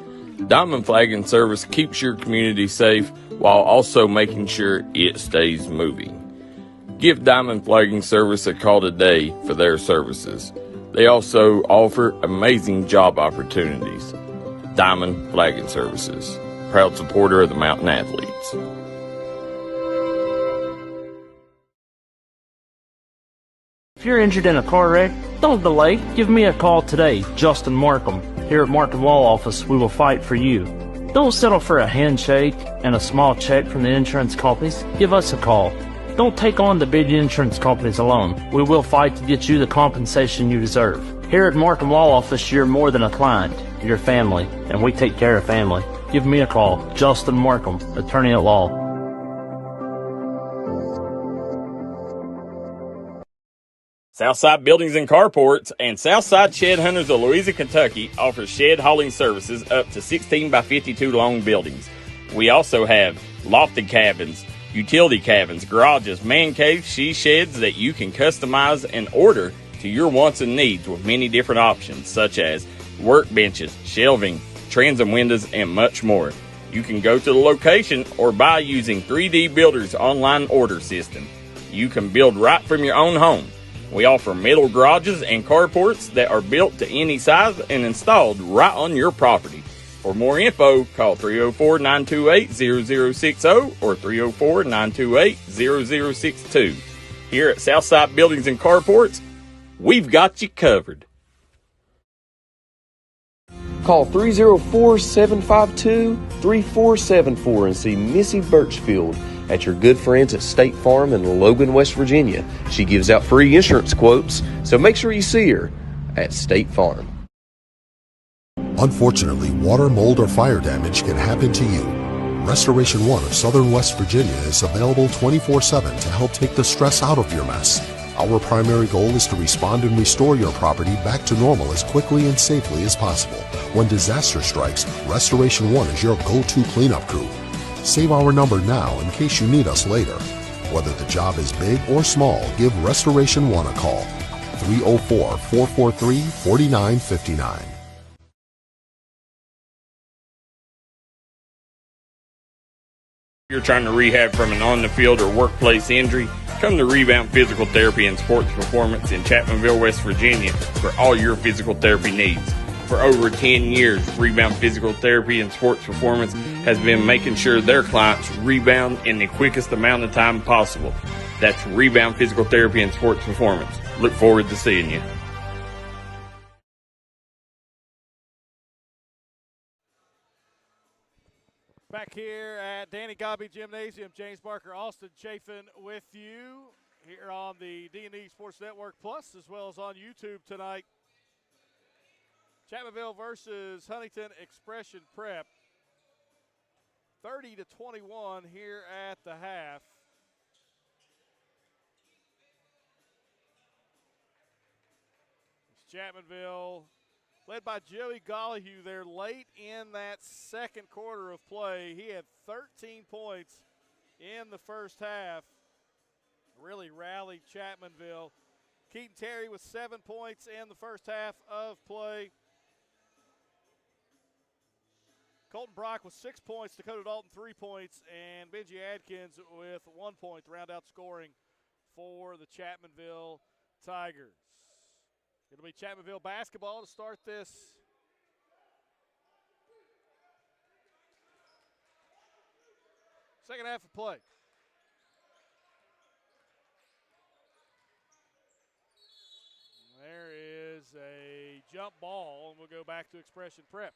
Diamond Flagging Service keeps your community safe while also making sure it stays moving. Give Diamond Flagging Service a call today for their services. They also offer amazing job opportunities. Diamond Flagging Services, proud supporter of the Mountain Athletes. If you're injured in a car wreck, don't delay. Give me a call today, Justin Markham. Here at Markham Law Office, we will fight for you. Don't settle for a handshake and a small check from the insurance companies. Give us a call. Don't take on the big insurance companies alone. We will fight to get you the compensation you deserve. Here at Markham Law Office, you're more than a client. You're family, and we take care of family. Give me a call, Justin Markham, attorney at law. Southside Buildings and Carports and Southside Shed Hunters of Louisa, Kentucky offers shed hauling services up to 16 by 52 long buildings. We also have lofted cabins, utility cabins, garages, man caves, she sheds that you can customize and order to your wants and needs with many different options such as workbenches, shelving, transom windows, and much more. You can go to the location or buy using 3D Builder's online order system. You can build right from your own home. We offer metal garages and carports that are built to any size and installed right on your property. For more info, call 304-928-0060 or 304-928-0062. Here at Southside Buildings and Carports, we've got you covered. Call 304-752-3474 and see Missy Birchfield at your good friends at State Farm in Logan, West Virginia. She gives out free insurance quotes, so make sure you see her at State Farm. Unfortunately, water, mold, or fire damage can happen to you. Restoration One of Southern West Virginia is available 24/7 to help take the stress out of your mess. Our primary goal is to respond and restore your property back to normal as quickly and safely as possible. When disaster strikes, Restoration One is your go-to cleanup crew. Save our number now in case you need us later. Whether the job is big or small, give Restoration One a call. 304-443-4959. If you're trying to rehab from an on-the-field or workplace injury, come to Rebound Physical Therapy and Sports Performance in Chapmanville, West Virginia for all your physical therapy needs. For over 10 years, Rebound Physical Therapy and Sports Performance has been making sure their clients rebound in the quickest amount of time possible. That's Rebound Physical Therapy and Sports Performance. Look forward to seeing you. Back here at Danny Gobby Gymnasium, James Barker, Austin Chafin with you here on the D&E Sports Network Plus as well as on YouTube tonight. Chapmanville versus Huntington Expression Prep. 30-21 here at the half. It's Chapmanville led by Joey Gollihue there late in that second quarter of play. He had 13 points in the first half. Really rallied Chapmanville. Keaton Terry with 7 points in the first half of play. Colton Brock with 6 points, Dakota Dalton 3 points, and Benji Adkins with 1 point to round out scoring for the Chapmanville Tigers. It'll be Chapmanville basketball to start this second half of play. There is a jump ball, and we'll go back to Expression Prep.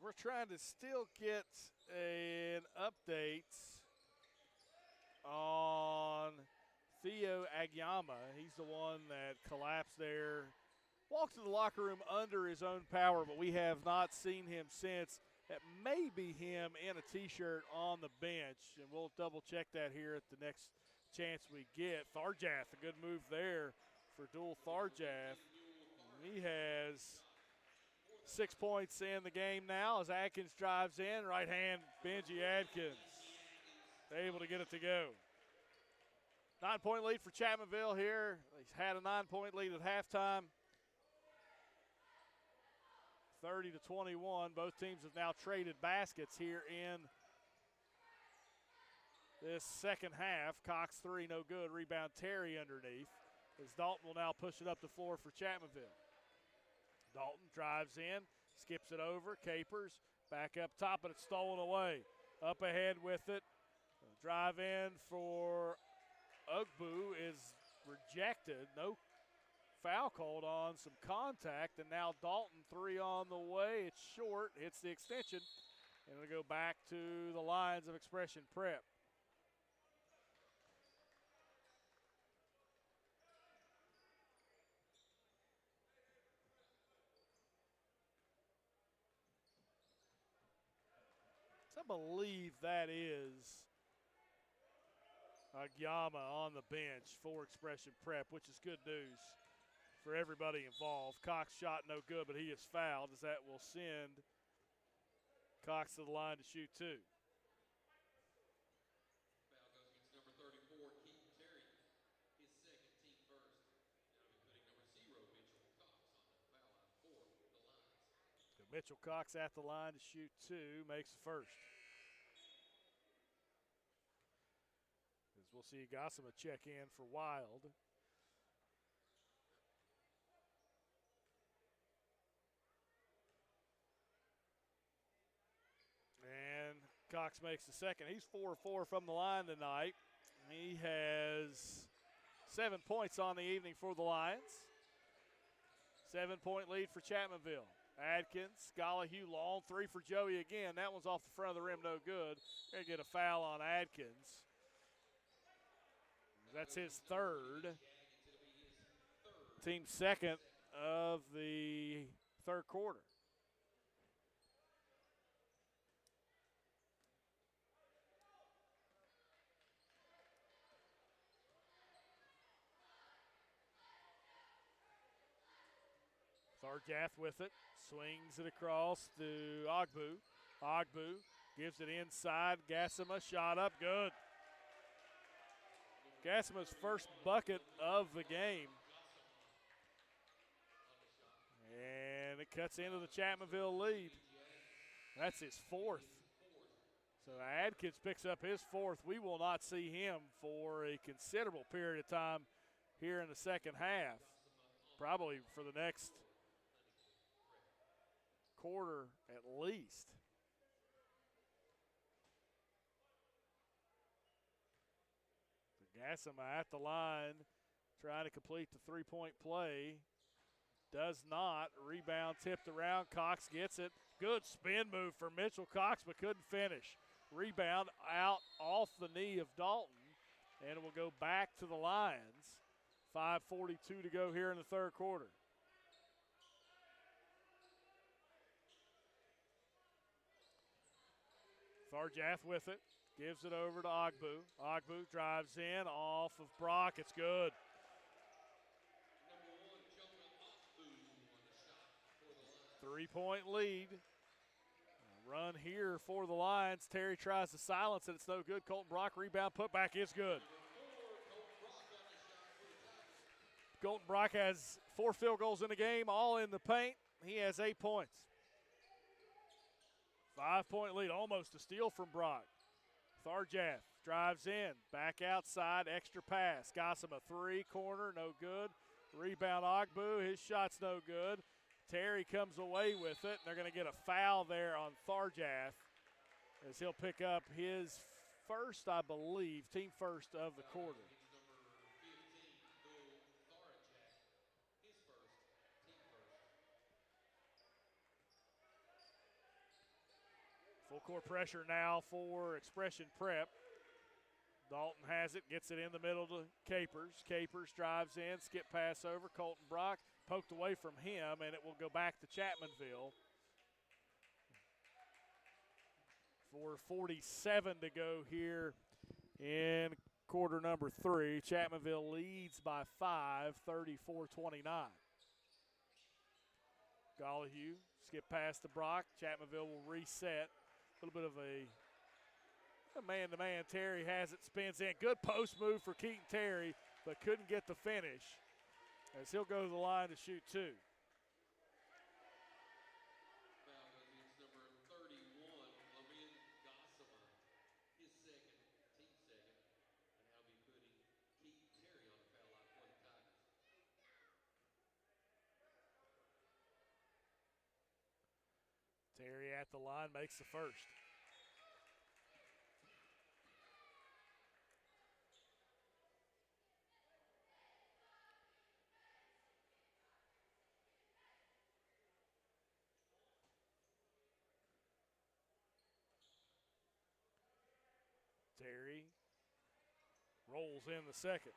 We're trying to still get an update on Theo Agyama. He's the one that collapsed there, walked to the locker room under his own power, but we have not seen him since. That may be him in a T-shirt on the bench, and we'll double-check that here at the next chance we get. Tharjath, a good move there for Dual Tharjath. He has 6 points in the game now as Atkins drives in. Right hand, Benji Atkins able to get it to go. 9-point lead for Chapmanville here. He's had a 9-point lead at halftime. 30-21. Both teams have now traded baskets here in this second half. Cox 3, no good. Rebound Terry underneath. As Dalton will now push it up the floor for Chapmanville. Dalton drives in, skips it over, capers, back up top, but it's stolen away. Up ahead with it. Drive in for Ugbu is rejected. No foul called on, some contact, and now Dalton 3 on the way. It's short, hits the extension, and it'll go back to the lines of Expression Prep. I believe that is Agyama on the bench for Expression Prep, which is good news for everybody involved. Cox shot no good, but he is fouled, as that will send Cox to the line to shoot 2. Foul goes against number 34, Keaton Terry, his second, team first. Now he'll be putting number 0, Mitchell Cox, on the foul line for the Lions. So Mitchell Cox at the line to shoot 2, makes the first. As we'll see Gossama check in for Wild. And Cox makes the second. He's 4-4 from the line tonight. He has 7 points on the evening for the Lions. 7-point lead for Chapmanville. Adkins, Schollahue, long 3 for Joey again. That one's off the front of the rim, no good. Gonna get a foul on Adkins. That's his third. Team second of the third quarter. Tharjath with it, swings it across to Ogbu. Ogbu gives it inside. Gassama, shot up, good. Gassama's first bucket of the game. And it cuts into the Chapmanville lead. That's his fourth. So Adkins picks up his fourth. We will not see him for a considerable period of time here in the second half. Probably for the next quarter at least. Gassama at the line, trying to complete the three-point play. Does not. Rebound tipped around. Cox gets it. Good spin move for Mitchell Cox, but couldn't finish. Rebound out off the knee of Dalton, and it will go back to the Lions. 5:42 to go here in the third quarter. Tharjath with it. Gives it over to Ogbu. Ogbu drives in off of Brock. It's good. Three-point lead. Run here for the Lions. Terry tries to silence it. It's no good. Colton Brock rebound. Putback is good. Colton Brock has 4 field goals in the game, all in the paint. He has 8 points. 5-point lead. Almost a steal from Brock. Tharjath drives in, back outside, extra pass. Gossama 3, corner, no good. Rebound Ogbu, his shot's no good. Terry comes away with it. They're going to get a foul there on Tharjath as he'll pick up his first, I believe, team first of the quarter. Full court pressure now for Expression Prep. Dalton has it, gets it in the middle to Capers. Capers drives in, skip pass over. Colton Brock poked away from him, and it will go back to Chapmanville. 4:47 to go here in quarter number 3. Chapmanville leads by 5, 34-29. Schollahue Skip past to Brock. Chapmanville will reset. A little bit of a man-to-man. Terry has it, spins in. Good post move for Keaton Terry, but couldn't get the finish as he'll go to the line to shoot two. Foul goes against number 31, Lavin Gossama, his second, team second, and that'll be putting Keaton Terry on the foul line for the Tigers. Terry at the line makes the first. Terry rolls in the second.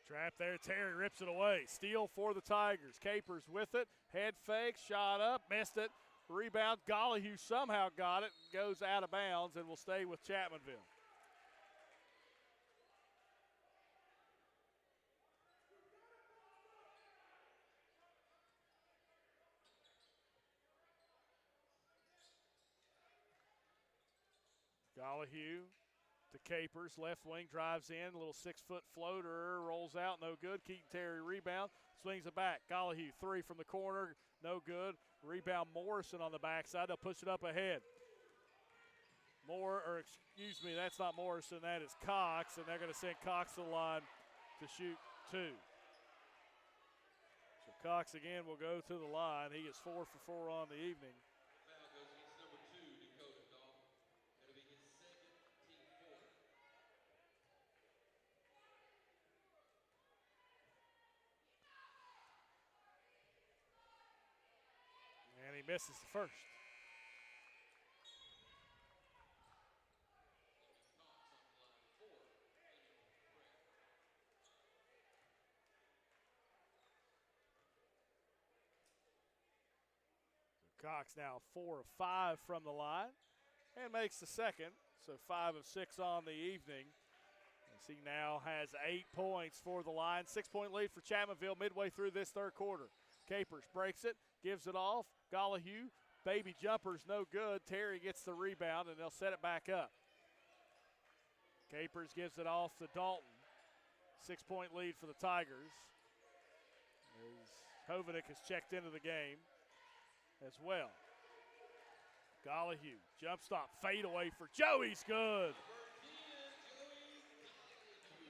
Trap there, Terry rips it away. Steal for the Tigers. Capers with it, head fake, shot up, missed it. Rebound, Gollihue somehow got it, goes out of bounds and will stay with Chapmanville. Gollihue to Capers, left wing, drives in, a little 6-foot floater, rolls out, no good. Keaton Terry rebound, swings it back. Gollihue, three from the corner, no good. Rebound Morrison on the backside, they'll push it up ahead. That's not Morrison, that is Cox, and they're going to send Cox to the line to shoot two. So Cox again will go to the line. He is 4 for 4 on the evening. Foul goes against number 2, Dakota Dalton. That'll be his second, team fourth. And he misses the first. Cox now 4 of 5 from the line and makes the second, so 5 of 6 on the evening. As he now has 8 points for the line. 6-point lead for Chapmanville midway through this third quarter. Capers breaks it, gives it off. Gollihue, baby jumper's no good. Terry gets the rebound, and they'll set it back up. Capers gives it off to Dalton. 6-point lead for the Tigers. As Hovenick has checked into the game as well. Gollihue, jump stop, fade away for Joey's good.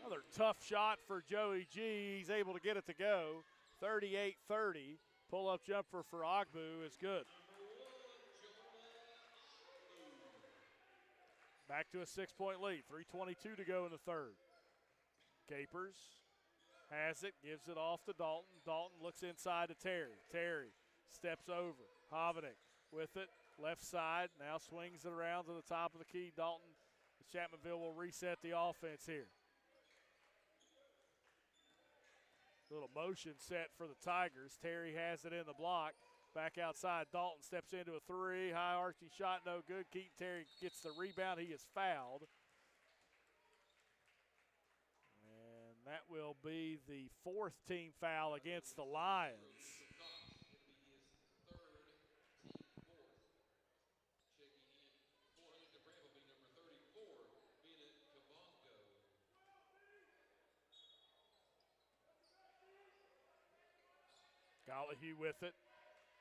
Another tough shot for Joey G. He's able to get it to go. 38-30. Pull-up jumper for Ogbu is good. Back to a 6-point lead. 3:22 to go in the third. Capers has it, gives it off to Dalton. Dalton looks inside to Terry. Terry steps over. Hovenick with it, left side, now swings it around to the top of the key. Dalton, Chapmanville will reset the offense here. Little motion set for the Tigers. Terry has it in the block. Back outside, Dalton steps into a three. High arching shot, no good. Keaton Terry gets the rebound. He is fouled. And that will be the 4th team foul against the Lions. Gollihue with it,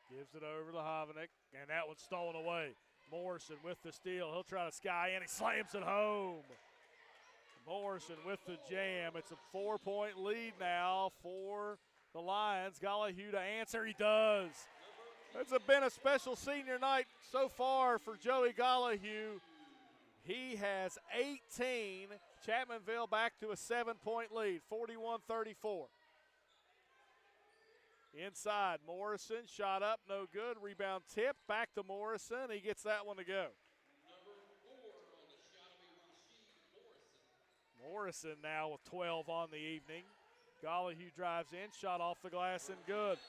gives it over to Hovenick, and that one's stolen away. Morrison with the steal. He'll try to sky in. He slams it home. Morrison with the jam. It's a 4-point lead now for the Lions. Gollihue to answer. He does. It's been a special senior night so far for Joey Gollihue. He has 18. Chapmanville back to a 7-point lead, 41-34. Inside, Morrison, shot up, no good. Rebound tip, back to Morrison. He gets that one to go. Number 4 on the shot will be Rasheed Morrison. Morrison now with 12 on the evening. Gollihue drives in, shot off the glass and good.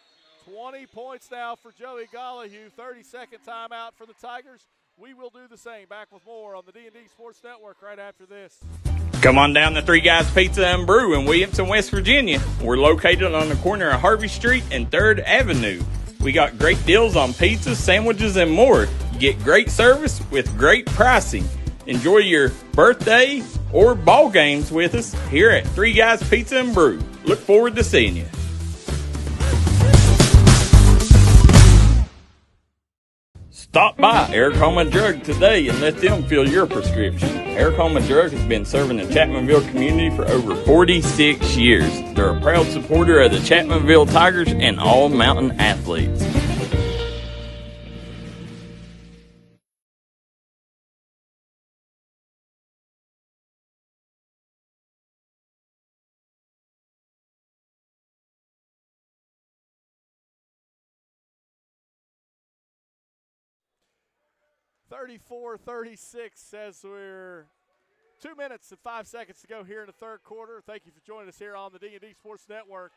20 points now for Joey Gollihue. 30-second timeout for the Tigers. We will do the same. Back with more on the D&D Sports Network right after this. Come on down to Three Guys Pizza and Brew in Williamson, West Virginia. We're located on the corner of Harvey Street and 3rd Avenue. We got great deals on pizzas, sandwiches, and more. You get great service with great pricing. Enjoy your birthday or ball games with us here at Three Guys Pizza and Brew. Look forward to seeing you. Stop by Eric Homa Drug today and let them fill your prescription. Eric Homa Drug has been serving the Chapmanville community for over 46 years. They're a proud supporter of the Chapmanville Tigers and all mountain athletes. (34-36) as we're 2 minutes and 5 seconds to go here in the third quarter. Thank you for joining us here on the D&D Sports Network.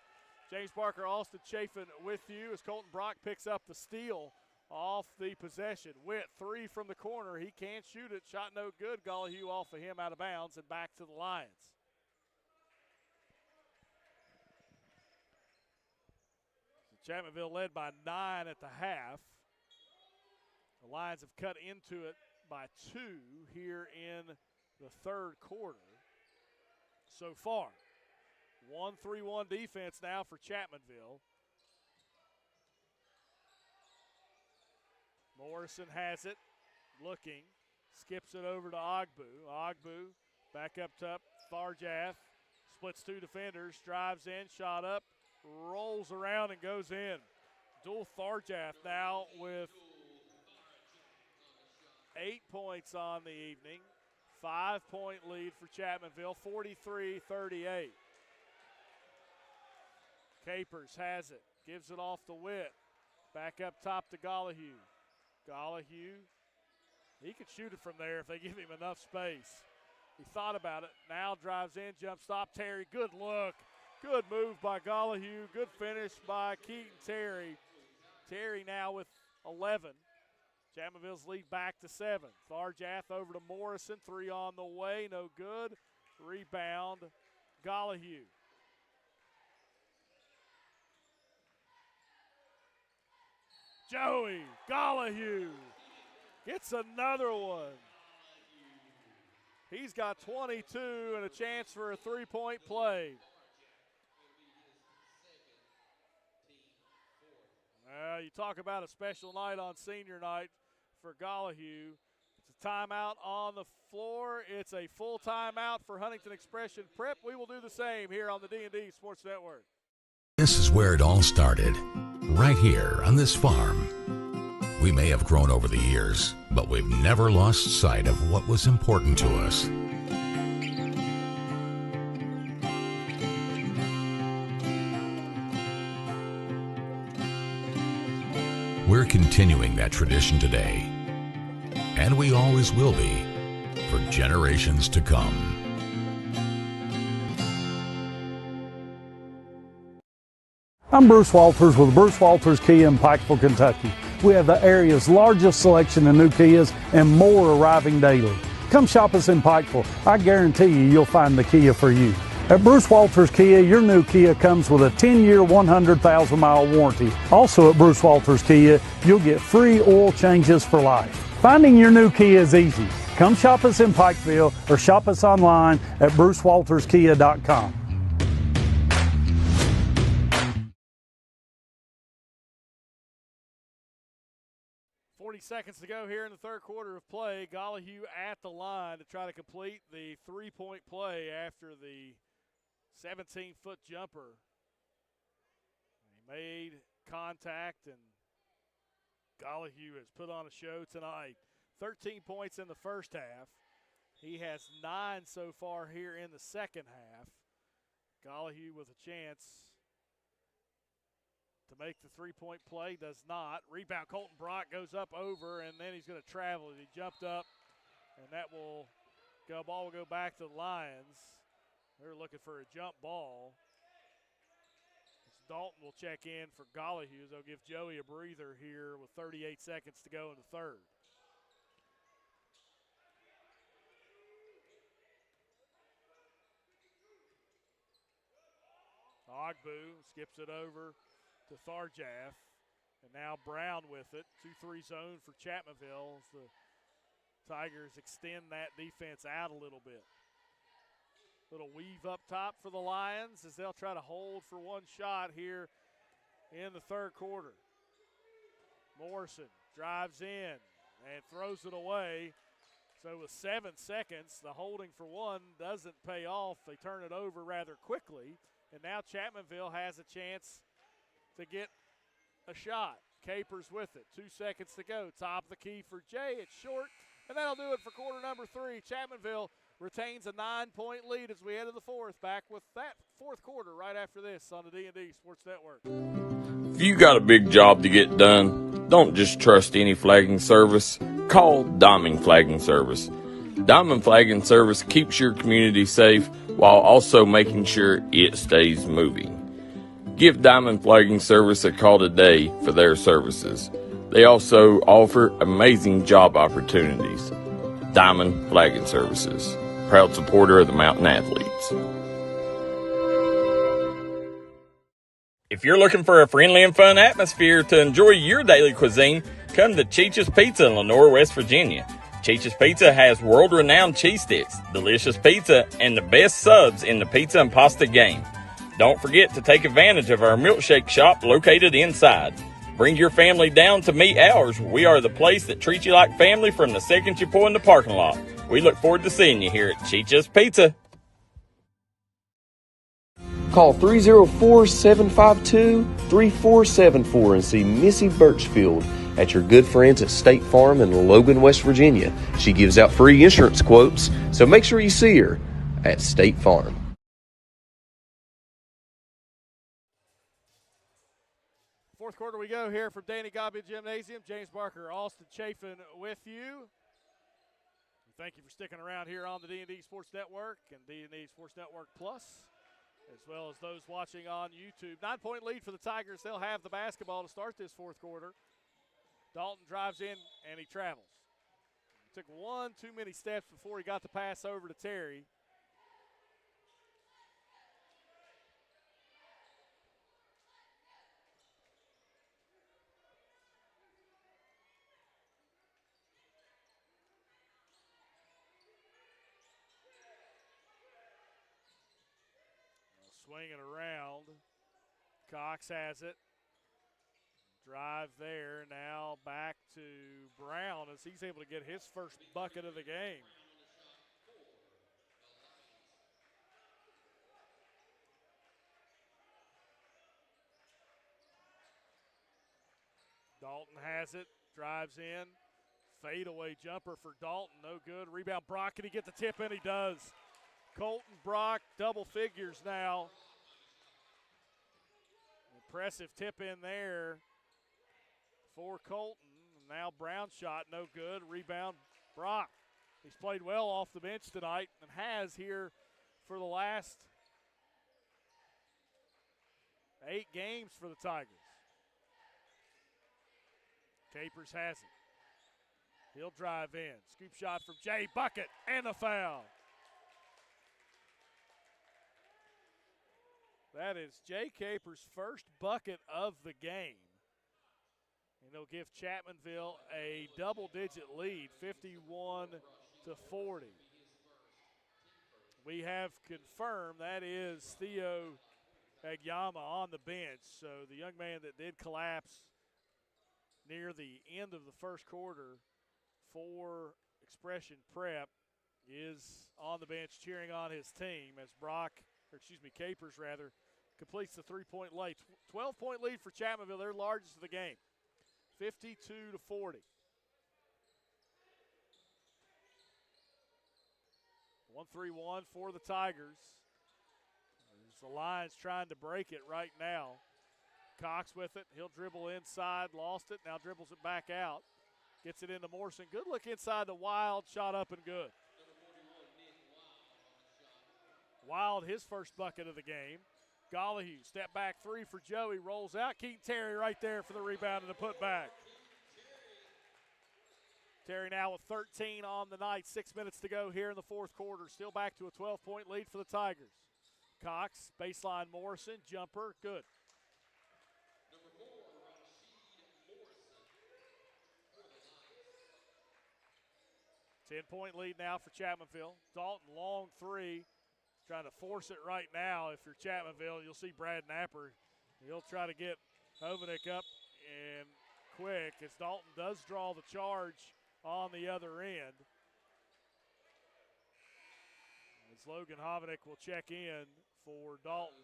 James Barker, Austin Chafin with you as Colton Brock picks up the steal off the possession. Witt, 3 from the corner. He can't shoot it. Shot no good. Gollihue off of him out of bounds and back to the Lions. So Chapmanville led by 9 at the half. The Lions have cut into it by 2 here in the third quarter so far. 1-3-1 defense now for Chapmanville. Morrison has it, looking, skips it over to Ogbu. Ogbu back up top, Tharjath splits 2 defenders, drives in, shot up, rolls around and goes in. Dual Tharjath now with 8 points on the evening. 5-point lead for Chapmanville, 43-38. Capers has it, gives it off to Witt. Back up top to Gollihue. Gollihue, he could shoot it from there if they give him enough space. He thought about it, now drives in, jump stop, Terry, good look. Good move by Gollihue, good finish by Keaton Terry. Terry now with 11. Chapmanville's lead back to 7. Tharjath over to Morrison. 3 on the way. No good. Rebound. Gollihue. Joey Gollihue gets another one. He's got 22 and a chance for a 3-point play. You talk about a special night on senior night for Gollihue. It's a timeout on the floor. It's a full timeout for Huntington Expression Prep. We will do the same here on the D&D Sports Network. This is where it all started, right here on this farm. We may have grown over the years, but we've never lost sight of what was important to us. We're continuing that tradition today, and we always will be for generations to come. I'm Bruce Walters with Bruce Walters Kia in Pikeville, Kentucky. We have the area's largest selection of new Kias and more arriving daily. Come shop us in Pikeville. I guarantee you'll find the Kia for you. At Bruce Walters Kia, your new Kia comes with a 10-year, 100,000-mile warranty. Also at Bruce Walters Kia, you'll get free oil changes for life. Finding your new Kia is easy. Come shop us in Pikeville or shop us online at brucewalterskia.com. 40 seconds to go here in the third quarter of play. Gollihue at the line to try to complete the 3-point play after the 17-foot jumper. He made contact, and Gollihue has put on a show tonight. 13 points in the first half. He has 9 so far here in the second half. Gollihue with a chance to make the 3-point play, does not. Rebound, Colton Brock goes up over, and then he's going to travel. He jumped up, and that ball will go back to the Lions. They're looking for a jump ball. Dalton will check in for Gollihue. They'll give Joey a breather here with 38 seconds to go in the third. Ogbu skips it over to Tharjaff. And now Brown with it. 2-3 zone for Chapmanville as the Tigers extend that defense out a little bit. Little weave up top for the Lions as they'll try to hold for one shot here in the third quarter. Morrison drives in and throws it away. So with 7 seconds, the holding for one doesn't pay off. They turn it over rather quickly. And now Chapmanville has a chance to get a shot. Capers with it. 2 seconds to go. Top of the key for Jay. It's short. And that'll do it for quarter number 3. Chapmanville retains a 9-point lead as we head to the fourth. Back with that fourth quarter right after this on the D&D Sports Network. If you got a big job to get done, don't just trust any flagging service. Call Diamond Flagging Service. Diamond Flagging Service keeps your community safe while also making sure it stays moving. Give Diamond Flagging Service a call today for their services. They also offer amazing job opportunities. Diamond Flagging Services, proud supporter of the Mountain Athletes. If you're looking for a friendly and fun atmosphere to enjoy your daily cuisine, come to Cheech's Pizza in Lenore, West Virginia. Cheech's Pizza has world-renowned cheese sticks, delicious pizza, and the best subs in the pizza and pasta game. Don't forget to take advantage of our milkshake shop located inside. Bring your family down to meet ours. We are the place that treats you like family from the second you pull in the parking lot. We look forward to seeing you here at Cheech's Pizza. Call 304-752-3474 and see Missy Birchfield at your good friends at State Farm in Logan, West Virginia. She gives out free insurance quotes, so make sure you see her at State Farm. Fourth quarter we go here from Danny Gobbia Gymnasium. James Barker, Austin Chafin with you. Thank you for sticking around here on the D&D Sports Network and D&D Sports Network Plus, as well as those watching on YouTube. 9-point lead for the Tigers. They'll have the basketball to start this fourth quarter. Dalton drives in, and he travels. Took one too many steps before he got the pass over to Terry. Swinging around. Cox has it. Drive there. Now back to Brown as he's able to get his first bucket of the game. Dalton has it. Drives in. Fadeaway jumper for Dalton. No good. Rebound Brock. Can he get the tip in? He does. Colton Brock, double figures now. Impressive tip in there for Colton. Now Brown shot, no good. Rebound, Brock. He's played well off the bench tonight and has here for the last 8 games for the Tigers. Capers has it. He'll drive in. Scoop shot from Jay, bucket, and a foul. That is Jay Capers' first bucket of the game. And they'll give Chapmanville a double-digit lead, 51-40. We have confirmed that is Theo Agyama on the bench. So the young man that did collapse near the end of the first quarter for Expression Prep is on the bench cheering on his team as Capers completes the three-point lead. 12-point lead for Chapmanville, their largest of the game. 52-40. 1-3-1 for the Tigers. There's the Lions trying to break it right now. Cox with it. He'll dribble inside. Lost it. Now dribbles it back out. Gets it into Morrison. Good look inside the Wild. Shot up and good. Wild, his first bucket of the game. Gollihue, step back three for Joey. Rolls out. Keaton Terry right there for the rebound and the putback. Terry now with 13 on the night. 6 minutes to go here in the fourth quarter. Still back to a 12-point lead for the Tigers. Cox, baseline Morrison, jumper, good. 10-point lead now for Chapmanville. Dalton, long three, trying to force it right now. If you're Chapmanville, you'll see Brad Napper. He'll try to get Hovanek up and quick as Dalton does draw the charge on the other end. As Logan Hovanek will check in for Dalton.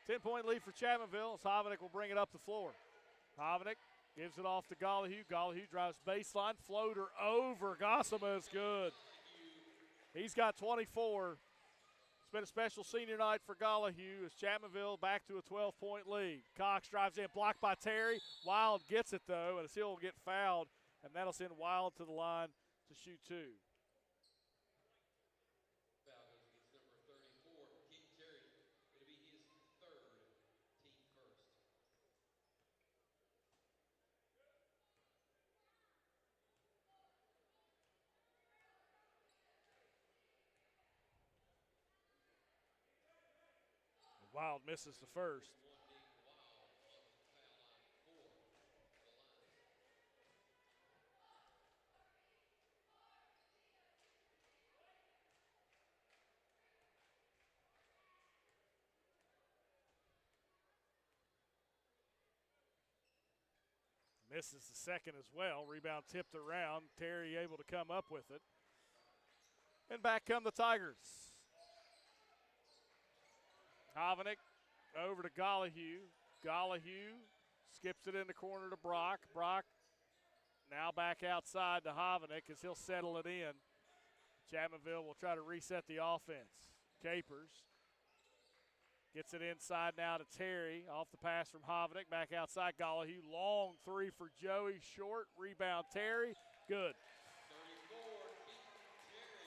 10-point lead for Chapmanville as Hovanek will bring it up the floor. Hovanek gives it off to Gollihue. Gollihue drives baseline. Floater over. Gossama is good. He's got 24. It's been a special senior night for Gollihue as Chapmanville back to a 12-point lead. Cox drives in, blocked by Terry. Wild gets it, though, and he'll get fouled, and that'll send Wild to the line to shoot two. Wild misses the first. Misses the second as well. Rebound tipped around. Terry able to come up with it. And back come the Tigers. Hovanek over to Gollihue. Gollihue skips it in the corner to Brock. Brock now back outside to Hovanek as he'll settle it in. Chapmanville will try to reset the offense. Capers gets it inside now to Terry. Off the pass from Hovanek. Back outside Gollihue. Long three for Joey. Short. Rebound Terry. Good.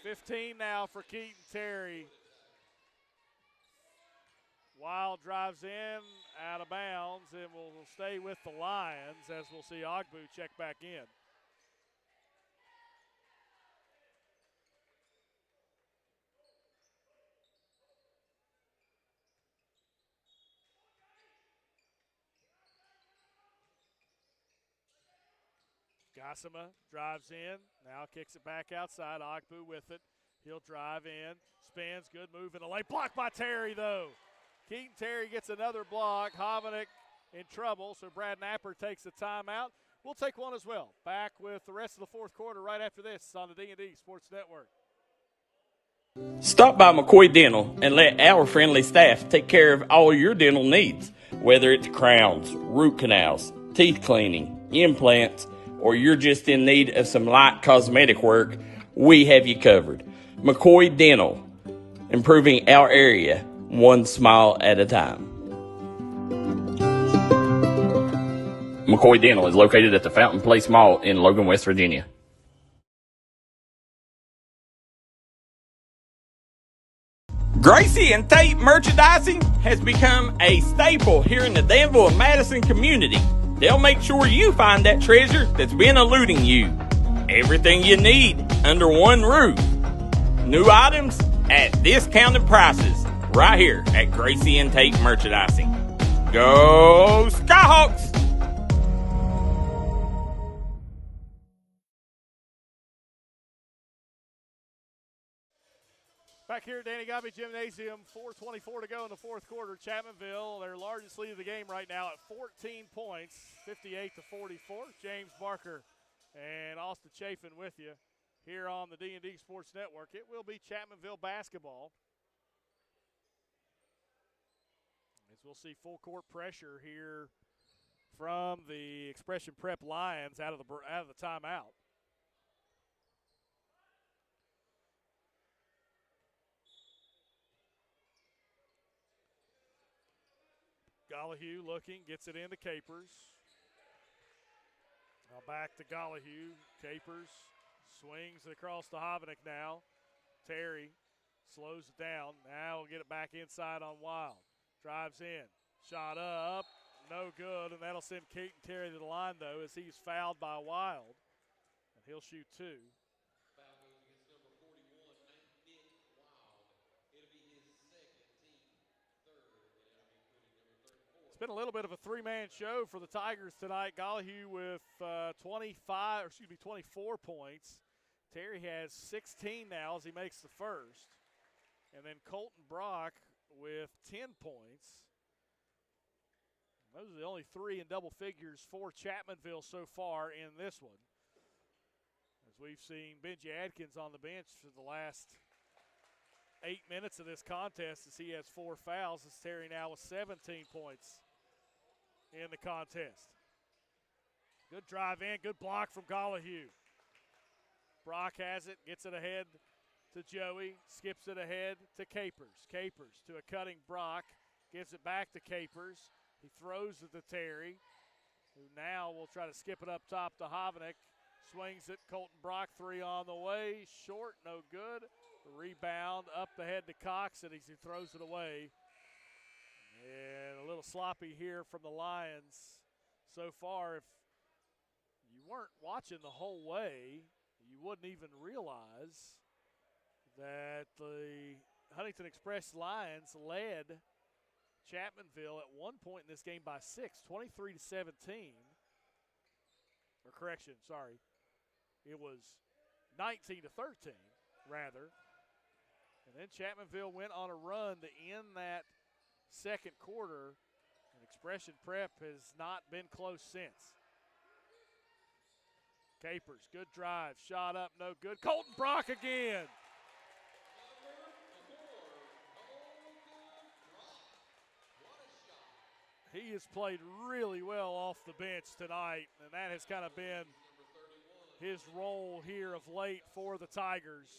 15 now for Keaton Terry. Wild drives in, out of bounds, and will stay with the Lions as we'll see Ogbu check back in. Gossama drives in, now kicks it back outside. Ogbu with it. He'll drive in, spins, good move in the lane. Blocked by Terry, though. Keaton Terry gets another block. Hovanek in trouble, so Brad Napper takes the timeout. We'll take one as well. Back with the rest of the fourth quarter right after this on the D&D Sports Network. Stop by McCoy Dental and let our friendly staff take care of all your dental needs. Whether it's crowns, root canals, teeth cleaning, implants, or you're just in need of some light cosmetic work, we have you covered. McCoy Dental, improving our area one smile at a time. McCoy Dental is located at the Fountain Place Mall in Logan, West Virginia. Gracie and Tate merchandising has become a staple here in the Danville and Madison community. They'll make sure you find that treasure that's been eluding you. Everything you need under one roof. New items at discounted prices right here at Gracie and Tate Merchandising. Go Skyhawks! Back here at Danny Gobby Gymnasium, 4:24 to go in the fourth quarter. Chapmanville, their largest lead of the game right now at 14 points, 58-44. James Barker and Austin Chafin with you here on the D&D Sports Network. It will be Chapmanville basketball. As we'll see full court pressure here from the Expression Prep Lions out of the timeout. Gollihue looking, gets it into Capers. Now back to Gollihue. Capers swings it across to Hovanek now. Terry Slows it down. Now we'll get it back inside on Wild. Drives in. Shot up. No good, and that'll send Keaton Terry to the line, though, as he's fouled by Wild. And he'll shoot two. Foul goes against number 41, Nick Wild. It'll be his second, team third, and it'll be putting number 34. It's been a little bit of a three-man show for the Tigers tonight. Gollihue with 24 points. Terry has 16 now as he makes the first. And then Colton Brock with 10 points. Those are the only three in double figures for Chapmanville so far in this one. As we've seen Benji Adkins on the bench for the last 8 minutes of this contest as he has 4 fouls. As Terry now with 17 points in the contest. Good drive in, good block from Gollihue. Brock has it, gets it ahead to Joey, skips it ahead to Capers. Capers to a cutting Brock, gives it back to Capers. He throws it to Terry, who now will try to skip it up top to Hovanek. Swings it, Colton Brock, 3 on the way. Short, no good. Rebound up the head to Cox, and he throws it away. And a little sloppy here from the Lions so far. If you weren't watching the whole way, you wouldn't even realize that the Huntington Express Lions led Chapmanville at one point in this game by 6, 23-17. Or correction, sorry. It was 19-13, rather. And then Chapmanville went on a run to end that second quarter, and Expression Prep has not been close since. Capers, good drive, shot up, no good. Colton Brock again. He has played really well off the bench tonight, and that has kind of been his role here of late for the Tigers.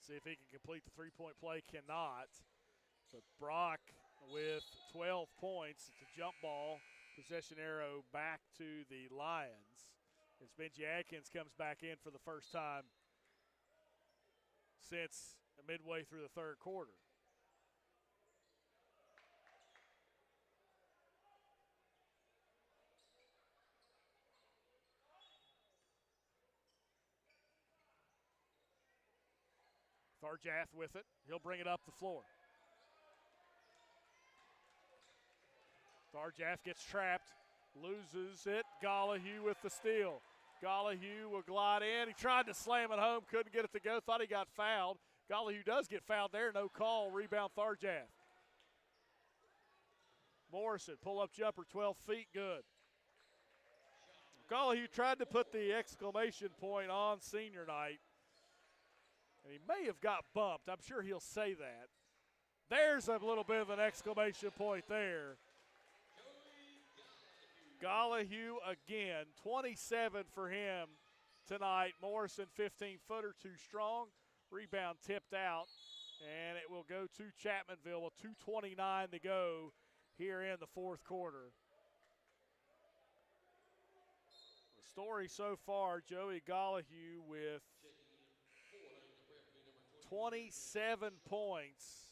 See if he can complete the three-point play. Cannot. But Brock with 12 points. It's a jump ball. Possession arrow back to the Lions. As Benji Adkins comes back in for the first time since midway through the third quarter. Tharjath with it. He'll bring it up the floor. Tharjath gets trapped, loses it. Gollihue with the steal. Gollihue will glide in. He tried to slam it home, couldn't get it to go, thought he got fouled. Gollihue does get fouled there, no call. Rebound Tharjath. Morrison, pull-up jumper, 12 feet, good. Gollihue tried to put the exclamation point on senior night. And he may have got bumped. I'm sure he'll say that. There's a little bit of an exclamation point there. Gollihue again, 27 for him tonight. Morrison, 15-footer, too strong. Rebound tipped out, and it will go to Chapmanville with 2:29 to go here in the fourth quarter. The story so far, Joey Gollihue with 27 points.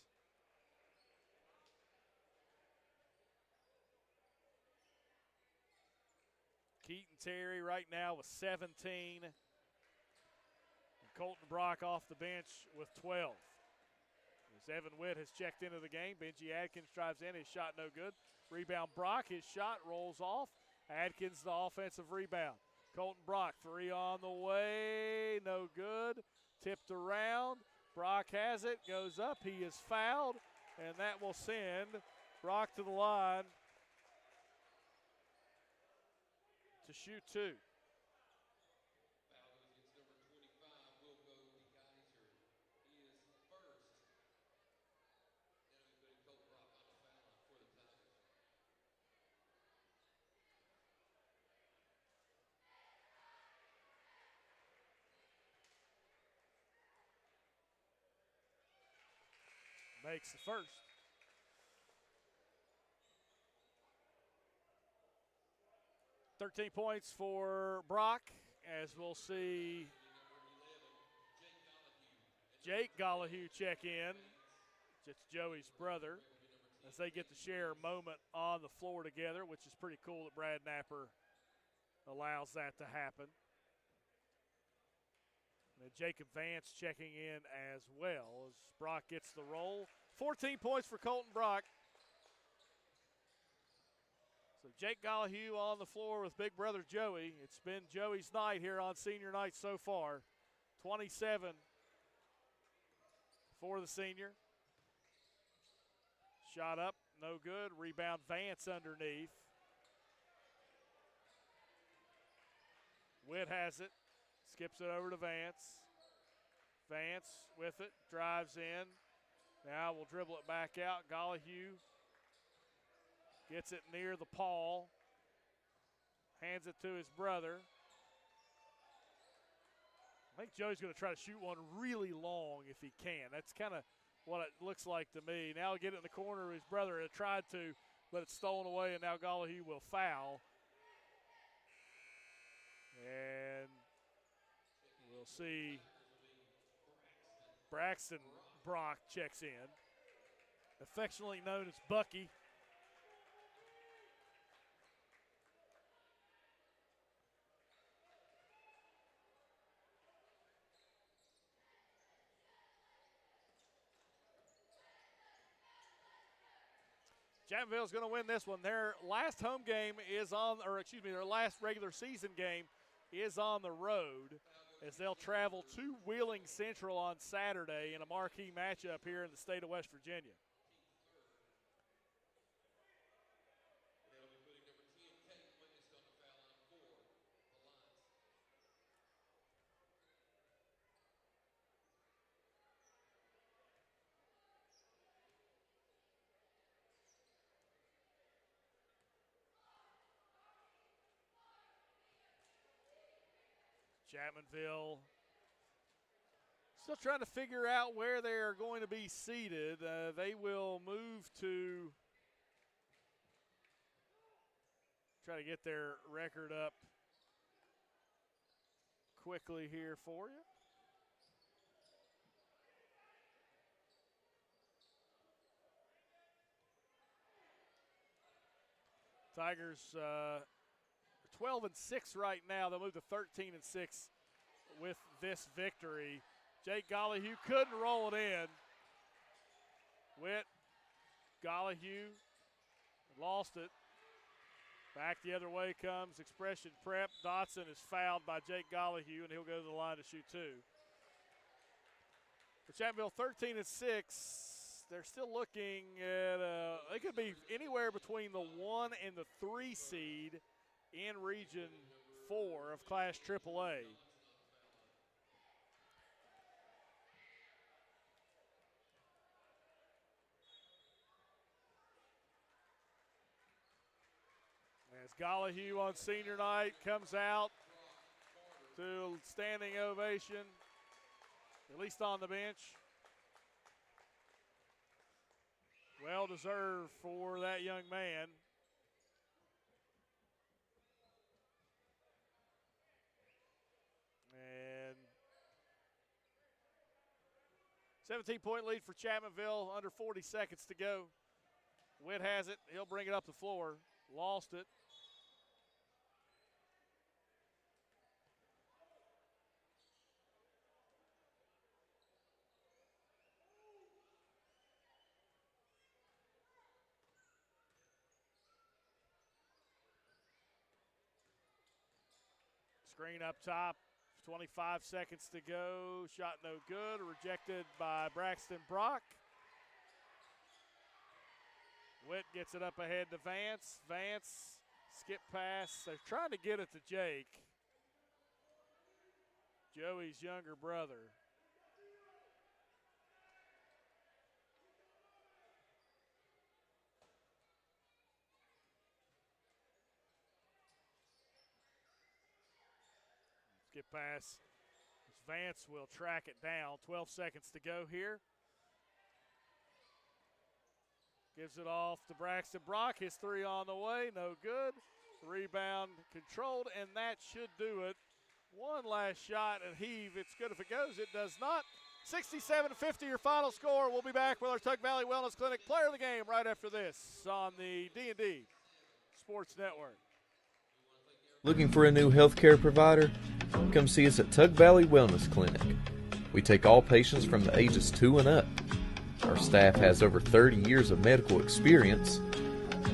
Keaton Terry right now with 17. And Colton Brock off the bench with 12. As Evan Witt has checked into the game, Benji Adkins drives in, his shot no good. Rebound Brock, his shot rolls off. Adkins the offensive rebound. Colton Brock, 3 on the way, no good. Tipped around. Brock has it, goes up, he is fouled, and that will send Brock to the line to shoot two. Foul goes against number 25, will go to Geyser. He is first. And it'll be putting Colton Brock on the foul line for the Tigers. makes the first. $13 for Brock, as we'll see Jake Gollahue check in. It's Joey's brother, as they get to share a moment on the floor together, which is pretty cool that Brad Napper allows that to happen. And Jacob Vance checking in as well as Brock gets the roll. 14 points for Colton Brock. So Jake Gollahue on the floor with big brother Joey. It's been Joey's night here on senior night so far. 27 for the senior. Shot up, no good. Rebound Vance underneath. Witt has it. Skips it over to Vance. Vance with it, drives in. Now we'll dribble it back out. Gollahue gets it near the pawl. Hands it to his brother. I think Joey's going to try to shoot one really long if he can. That's kind of what it looks like to me. Now he'll get it in the corner. His brother had tried to, but it's stolen away, and now Gollahue will foul. And we'll see Braxton Brock checks in, affectionately known as Bucky. Chapmanville's going to win this one. Their last home game is on, or excuse me, their last regular season game is on the road as they'll travel to Wheeling Central on Saturday in a marquee matchup here in the state of West Virginia. Chapmanville still trying to figure out where they are going to be seated. They will move to try to get their record up quickly here for you. Tigers 12-6 right now. They'll move to 13-6 with this victory. Jake Gollahue couldn't roll it in. Witt, Gollahue lost it. Back the other way comes Expression Prep. Dotson is fouled by Jake Gollahue, and he'll go to the line to shoot two. For Chapmanville, 13-6. They're still looking at, they could be anywhere between the 1 and the 3 seed in Region 4 of Class AAA. As Gollahue on senior night comes out to standing ovation, at least on the bench. Well deserved for that young man. And 17-point lead for Chapmanville, under 40 seconds to go. Witt has it. He'll bring it up the floor. Lost it. Screen up top, 25 seconds to go. Shot no good, rejected by Braxton Brock. Witt gets it up ahead to Vance. Vance, skip pass. They're trying to get it to Jake, Joey's younger brother. Skip pass. Vance will track it down. 12 seconds to go here. Gives it off to Braxton Brock. His three on the way, no good. Rebound controlled, and that should do it. One last shot and heave. It's good if it goes. It does not. 67-50 your final score. We'll be back with our Tug Valley Wellness Clinic player of the game right after this on the D&D Sports Network. Looking for a new healthcare provider? Come see us at Tug Valley Wellness Clinic. We take all patients from the ages 2 and up. Our staff has over 30 years of medical experience.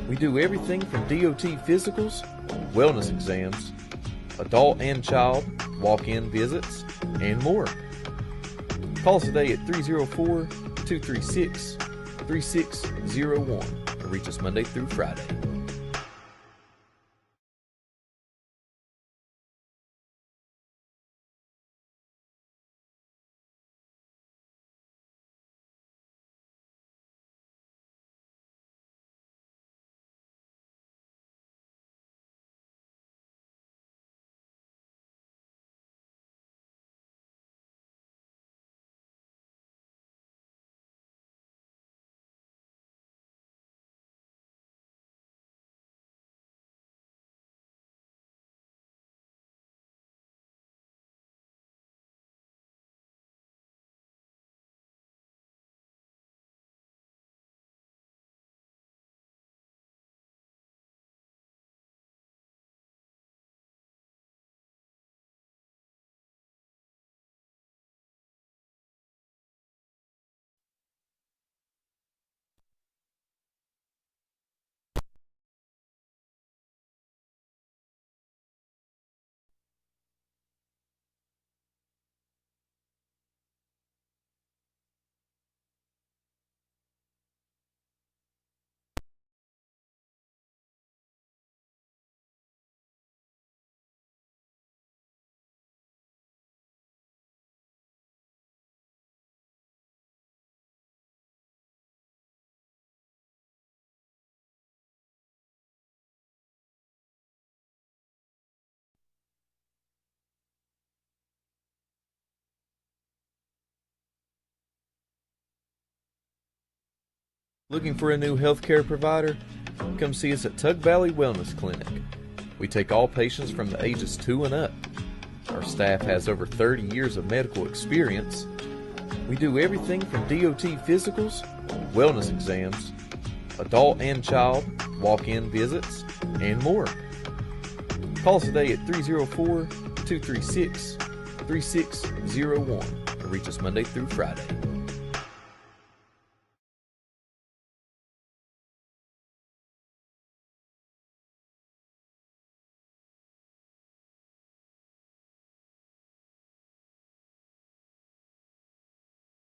We do everything from DOT physicals, wellness exams, adult and child, walk-in visits, and more. Call us today at 304-236-3601 or reach us Monday through Friday. Looking for a new healthcare provider? Come see us at Tug Valley Wellness Clinic. We take all patients from the ages 2 and up. Our staff has over 30 years of medical experience. We do everything from DOT physicals, wellness exams, adult and child, walk-in visits, and more. Call us today at 304-236-3601 or reach us Monday through Friday.